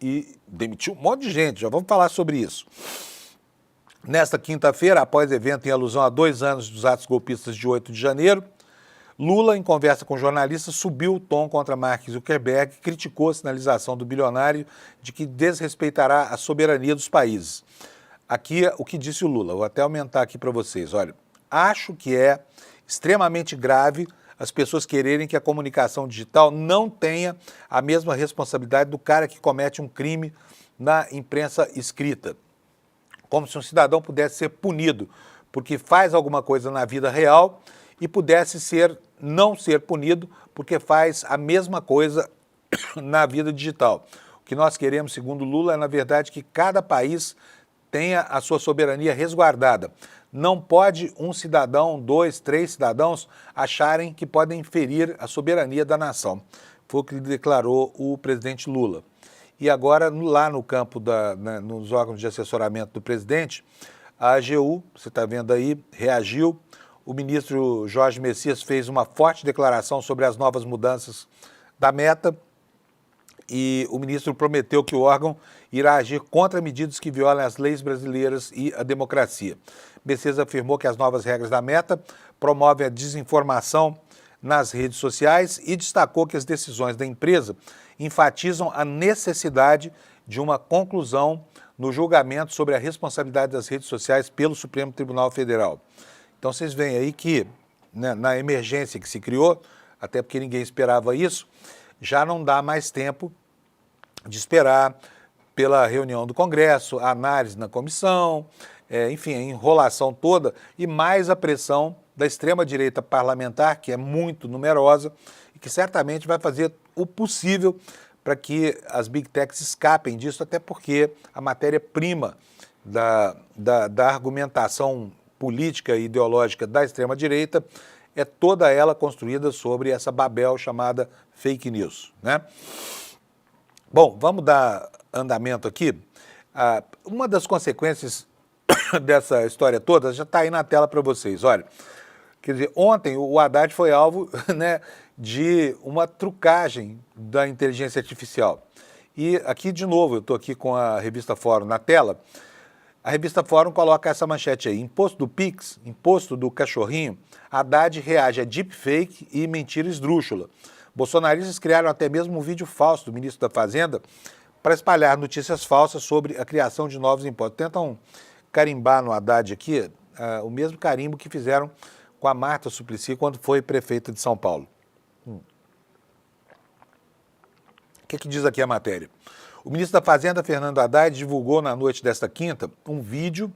e demitiu um monte de gente. Já vamos falar sobre isso. Nesta quinta-feira, após evento em alusão a 2 anos dos atos golpistas de 8 de janeiro, Lula, em conversa com jornalistas, subiu o tom contra Mark Zuckerberg e criticou a sinalização do bilionário de que desrespeitará a soberania dos países. Aqui é o que disse o Lula, vou até aumentar aqui para vocês. Olha, acho que é extremamente grave as pessoas quererem que a comunicação digital não tenha a mesma responsabilidade do cara que comete um crime na imprensa escrita. Como se um cidadão pudesse ser punido porque faz alguma coisa na vida real e pudesse não ser punido porque faz a mesma coisa na vida digital. O que nós queremos, segundo Lula, é, na verdade, que cada país tenha a sua soberania resguardada. Não pode um cidadão, 2, 3 cidadãos acharem que podem ferir a soberania da nação. Foi o que declarou o presidente Lula. E agora, lá no campo, nos órgãos de assessoramento do presidente, a AGU, você está vendo aí, reagiu. O ministro Jorge Messias fez uma forte declaração sobre as novas mudanças da Meta e o ministro prometeu que o órgão irá agir contra medidas que violem as leis brasileiras e a democracia. Messias afirmou que as novas regras da Meta promovem a desinformação nas redes sociais e destacou que as decisões da empresa enfatizam a necessidade de uma conclusão no julgamento sobre a responsabilidade das redes sociais pelo Supremo Tribunal Federal. Então vocês veem aí que né, na emergência que se criou, até porque ninguém esperava isso, já não dá mais tempo de esperar pela reunião do Congresso, a análise na comissão, enfim, a enrolação toda e mais a pressão da extrema-direita parlamentar, que é muito numerosa e que certamente vai fazer o possível para que as Big Techs escapem disso, até porque a matéria-prima da argumentação política e ideológica da extrema-direita é toda ela construída sobre essa Babel chamada fake news, né? Bom, vamos dar andamento aqui. Uma das consequências dessa história toda já está aí na tela para vocês. Olha, quer dizer, ontem o Haddad foi alvo, né, de uma trucagem da inteligência artificial. E aqui, de novo, eu estou aqui com a revista Fórum na tela. A revista Fórum coloca essa manchete aí: imposto do Pix, imposto do cachorrinho, Haddad reage a deepfake e mentira esdrúxula. Bolsonaristas criaram até mesmo um vídeo falso do ministro da Fazenda para espalhar notícias falsas sobre a criação de novos impostos. Tentam carimbar no Haddad aqui o mesmo carimbo que fizeram com a Marta Suplicy quando foi prefeita de São Paulo. O que diz aqui a matéria? O ministro da Fazenda, Fernando Haddad, divulgou na noite desta quinta um vídeo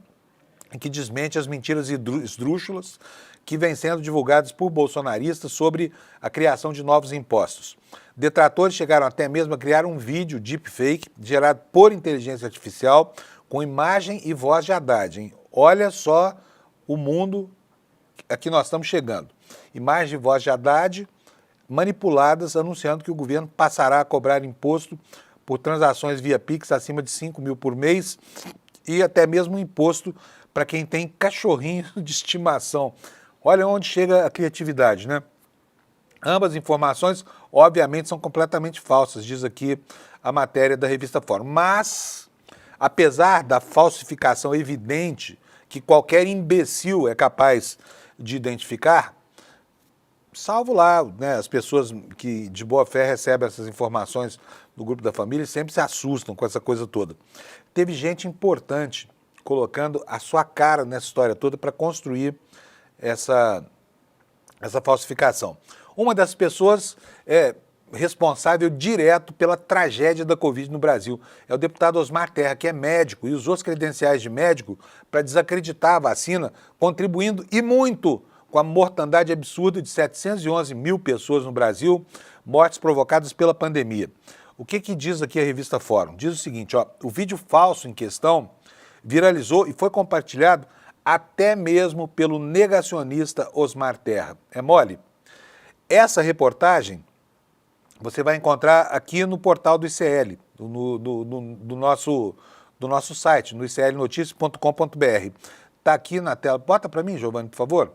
em que desmente as mentiras esdrúxulas que vêm sendo divulgadas por bolsonaristas sobre a criação de novos impostos. Detratores chegaram até mesmo a criar um vídeo deepfake gerado por inteligência artificial com imagem e voz de Haddad, hein? Olha só o mundo a que nós estamos chegando. Imagem e voz de Haddad manipuladas anunciando que o governo passará a cobrar imposto por transações via Pix acima de 5 mil por mês e até mesmo imposto para quem tem cachorrinho de estimação. Olha onde chega a criatividade, né? Ambas informações, obviamente, são completamente falsas, diz aqui a matéria da revista Fórum. Mas, apesar da falsificação evidente que qualquer imbecil é capaz de identificar, salvo lá, né, as pessoas que de boa fé recebem essas informações do grupo da família e sempre se assustam com essa coisa toda. Teve gente importante colocando a sua cara nessa história toda para construir essa falsificação. Uma das pessoas é responsável direto pela tragédia da Covid no Brasil. É o deputado Osmar Terra, que é médico e usou as credenciais de médico para desacreditar a vacina, contribuindo e muito com a mortandade absurda de 711 mil pessoas no Brasil, mortes provocadas pela pandemia. O que diz aqui a revista Fórum? Diz o seguinte, ó, o vídeo falso em questão viralizou e foi compartilhado até mesmo pelo negacionista Osmar Terra. É mole? Essa reportagem você vai encontrar aqui no portal do ICL, do nosso site, no iclnoticias.com.br. Está aqui na tela. Bota para mim, Giovanni, por favor.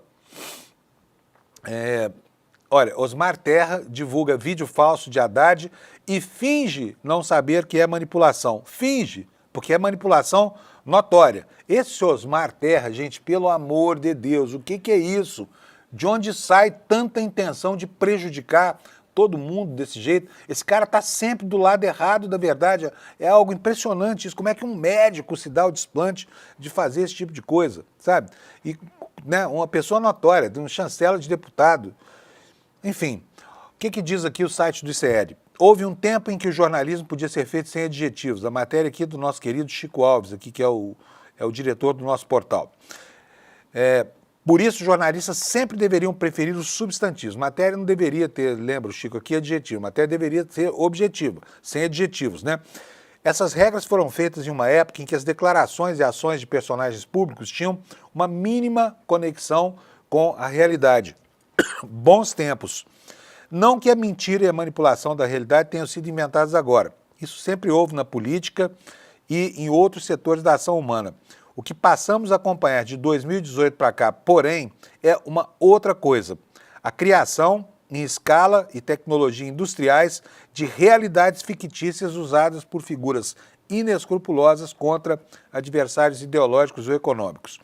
Olha, Osmar Terra divulga vídeo falso de Haddad e finge não saber que é manipulação. Finge, porque é manipulação notória. Esse Osmar Terra, gente, pelo amor de Deus, o que é isso? De onde sai tanta intenção de prejudicar todo mundo desse jeito? Esse cara está sempre do lado errado da verdade. É algo impressionante isso. Como é que um médico se dá o desplante de fazer esse tipo de coisa, sabe? E, né, uma pessoa notória, de um chancela de deputado. Enfim, o que diz aqui o site do ICL? Houve um tempo em que o jornalismo podia ser feito sem adjetivos. A matéria aqui do nosso querido Chico Alves, aqui, que é o diretor do nosso portal. Por isso, jornalistas sempre deveriam preferir os substantivos. Matéria não deveria ter, lembra, Chico, aqui adjetivo. Matéria deveria ser objetiva, sem adjetivos, né? Essas regras foram feitas em uma época em que as declarações e ações de personagens públicos tinham uma mínima conexão com a realidade. Bons tempos. Não que a mentira e a manipulação da realidade tenham sido inventadas agora. Isso sempre houve na política e em outros setores da ação humana. O que passamos a acompanhar de 2018 para cá, porém, é uma outra coisa. A criação, em escala e tecnologia industriais, de realidades fictícias usadas por figuras inescrupulosas contra adversários ideológicos ou econômicos.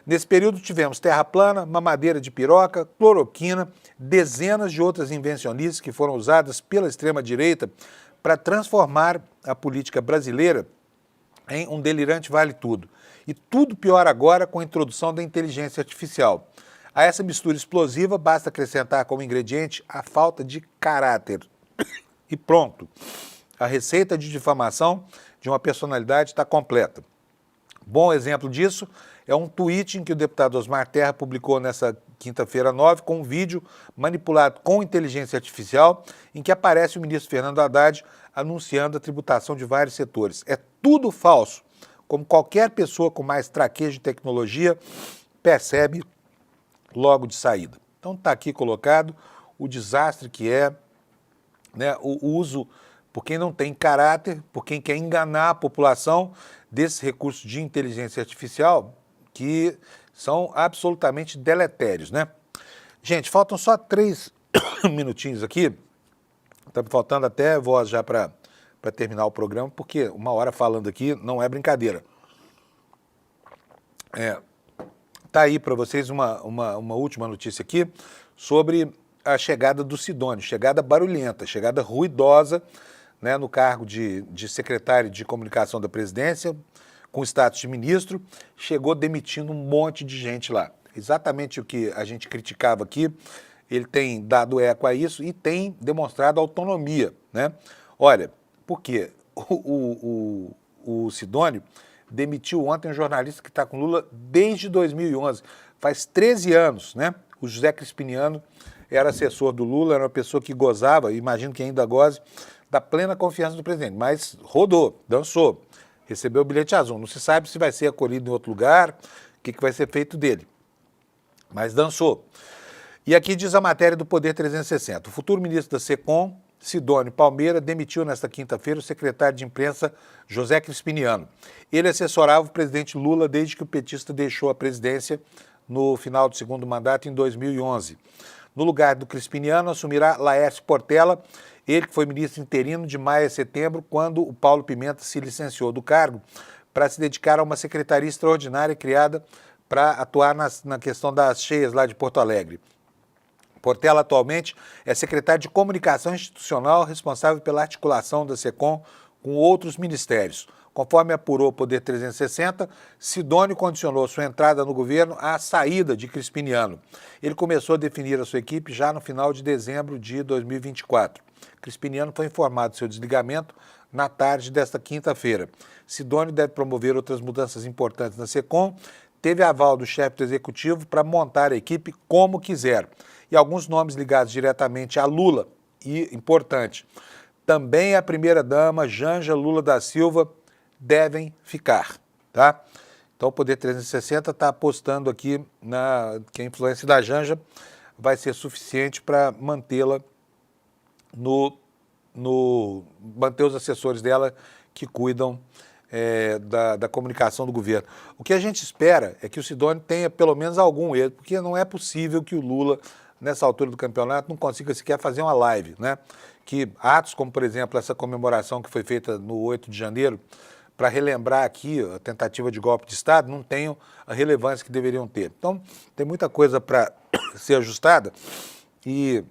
Nesse período tivemos terra plana, mamadeira de piroca, cloroquina, dezenas de outras invencionistas que foram usadas pela extrema-direita para transformar a política brasileira em um delirante vale-tudo. E tudo pior agora com a introdução da inteligência artificial. A essa mistura explosiva, basta acrescentar como ingrediente a falta de caráter. E pronto, a receita de difamação de uma personalidade está completa. Bom exemplo disso é um tweet em que o deputado Osmar Terra publicou nessa quinta-feira 9 com um vídeo manipulado com inteligência artificial em que aparece o ministro Fernando Haddad anunciando a tributação de vários setores. É tudo falso, como qualquer pessoa com mais traquejo de tecnologia percebe logo de saída. Então está aqui colocado o desastre que é, né, o uso por quem não tem caráter, por quem quer enganar a população desses recursos de inteligência artificial que são absolutamente deletérios, né? Gente, faltam só 3 minutinhos aqui. Está me faltando até voz já para terminar o programa, porque 1 hora falando aqui não é brincadeira. Tá aí para vocês uma última notícia aqui sobre a chegada do Sidônio, chegada barulhenta, chegada ruidosa, né, no cargo de secretário de comunicação da presidência, com status de ministro, chegou demitindo um monte de gente lá. Exatamente o que a gente criticava aqui, ele tem dado eco a isso e tem demonstrado autonomia, né? Olha, por quê? O Sidônio demitiu ontem um jornalista que está com Lula desde 2011, faz 13 anos, né? O José Crispiniano era assessor do Lula, era uma pessoa que gozava, imagino que ainda goze, da plena confiança do presidente, mas rodou, dançou, recebeu o bilhete azul. Não se sabe se vai ser acolhido em outro lugar, o que vai ser feito dele, mas dançou. E aqui diz a matéria do Poder 360. O futuro ministro da SECOM, Sidônio Palmeira, demitiu nesta quinta-feira o secretário de imprensa José Crispiniano. Ele assessorava o presidente Lula desde que o petista deixou a presidência no final do segundo mandato, em 2011. No lugar do Crispiniano assumirá Laércio Portela, ele que foi ministro interino de maio a setembro, quando o Paulo Pimenta se licenciou do cargo para se dedicar a uma secretaria extraordinária criada para atuar na questão das cheias lá de Porto Alegre. Portela atualmente é secretário de Comunicação Institucional, responsável pela articulação da SECOM com outros ministérios. Conforme apurou o Poder 360, Sidônio condicionou sua entrada no governo à saída de Crispiniano. Ele começou a definir a sua equipe já no final de dezembro de 2024. Crispiniano foi informado do seu desligamento na tarde desta quinta-feira. Sidônio deve promover outras mudanças importantes na SECOM, teve aval do chefe do executivo para montar a equipe como quiser. E alguns nomes ligados diretamente a Lula, e importante, também a primeira-dama Janja Lula da Silva devem ficar, tá? Então o Poder 360 está apostando aqui que a influência da Janja vai ser suficiente para mantê-la manter os assessores dela que cuidam da comunicação do governo. O que a gente espera é que o Sidônio tenha pelo menos algum erro, porque não é possível que o Lula, nessa altura do campeonato, não consiga sequer fazer uma live, né? Que atos como, por exemplo, essa comemoração que foi feita no 8 de janeiro, para relembrar aqui a tentativa de golpe de Estado, não tenham a relevância que deveriam ter. Então, tem muita coisa para ser ajustada e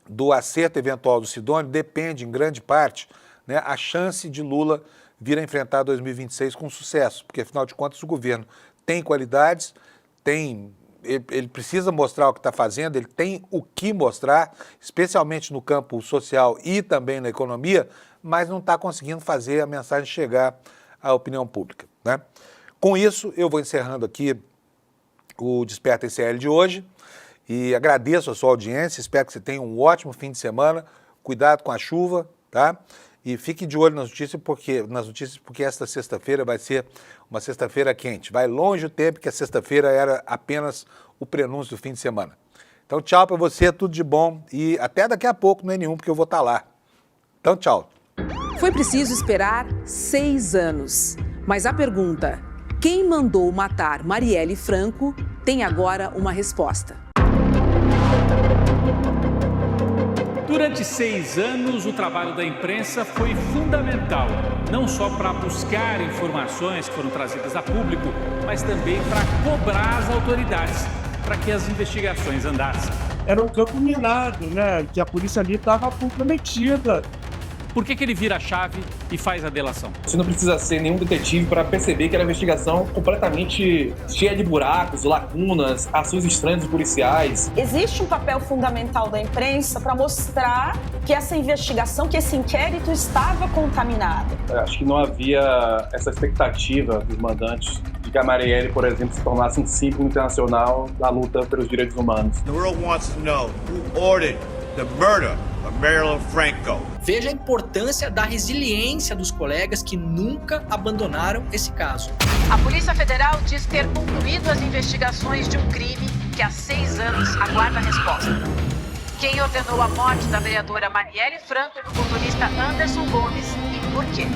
do acerto eventual do Sidônio depende, em grande parte, né, a chance de Lula vir a enfrentar 2026 com sucesso, porque, afinal de contas, o governo tem qualidades, ele precisa mostrar o que está fazendo, ele tem o que mostrar, especialmente no campo social e também na economia, mas não está conseguindo fazer a mensagem chegar à opinião pública, né? Com isso, eu vou encerrando aqui o Desperta ICL de hoje e agradeço a sua audiência, espero que você tenha um ótimo fim de semana, cuidado com a chuva, tá? E fique de olho nas notícias, porque esta sexta-feira vai ser uma sexta-feira quente. Vai longe o tempo que a sexta-feira era apenas o prenúncio do fim de semana. Então, tchau para você, tudo de bom e até daqui a pouco, não é nenhum, porque eu vou estar lá. Então, tchau. Foi preciso esperar 6 anos. Mas a pergunta, quem mandou matar Marielle Franco, tem agora uma resposta. Durante 6 anos, o trabalho da imprensa foi fundamental, não só para buscar informações que foram trazidas a público, mas também para cobrar as autoridades, para que as investigações andassem. Era um campo minado, né? Que a polícia ali estava comprometida Por que ele vira a chave e faz a delação? Você não precisa ser nenhum detetive para perceber que era uma investigação completamente cheia de buracos, lacunas, ações estranhas dos policiais. Existe um papel fundamental da imprensa para mostrar que essa investigação, que esse inquérito estava contaminado. Acho que não havia essa expectativa dos mandantes de que a Marielle, por exemplo, se tornasse um símbolo internacional da luta pelos direitos humanos. The world wants to know who ordered the murder of Marielle Franco. Veja a importância da resiliência dos colegas que nunca abandonaram esse caso. A Polícia Federal diz ter concluído as investigações de um crime que há 6 anos aguarda a resposta. Quem ordenou a morte da vereadora Marielle Franco e do motorista Anderson Gomes e por quê?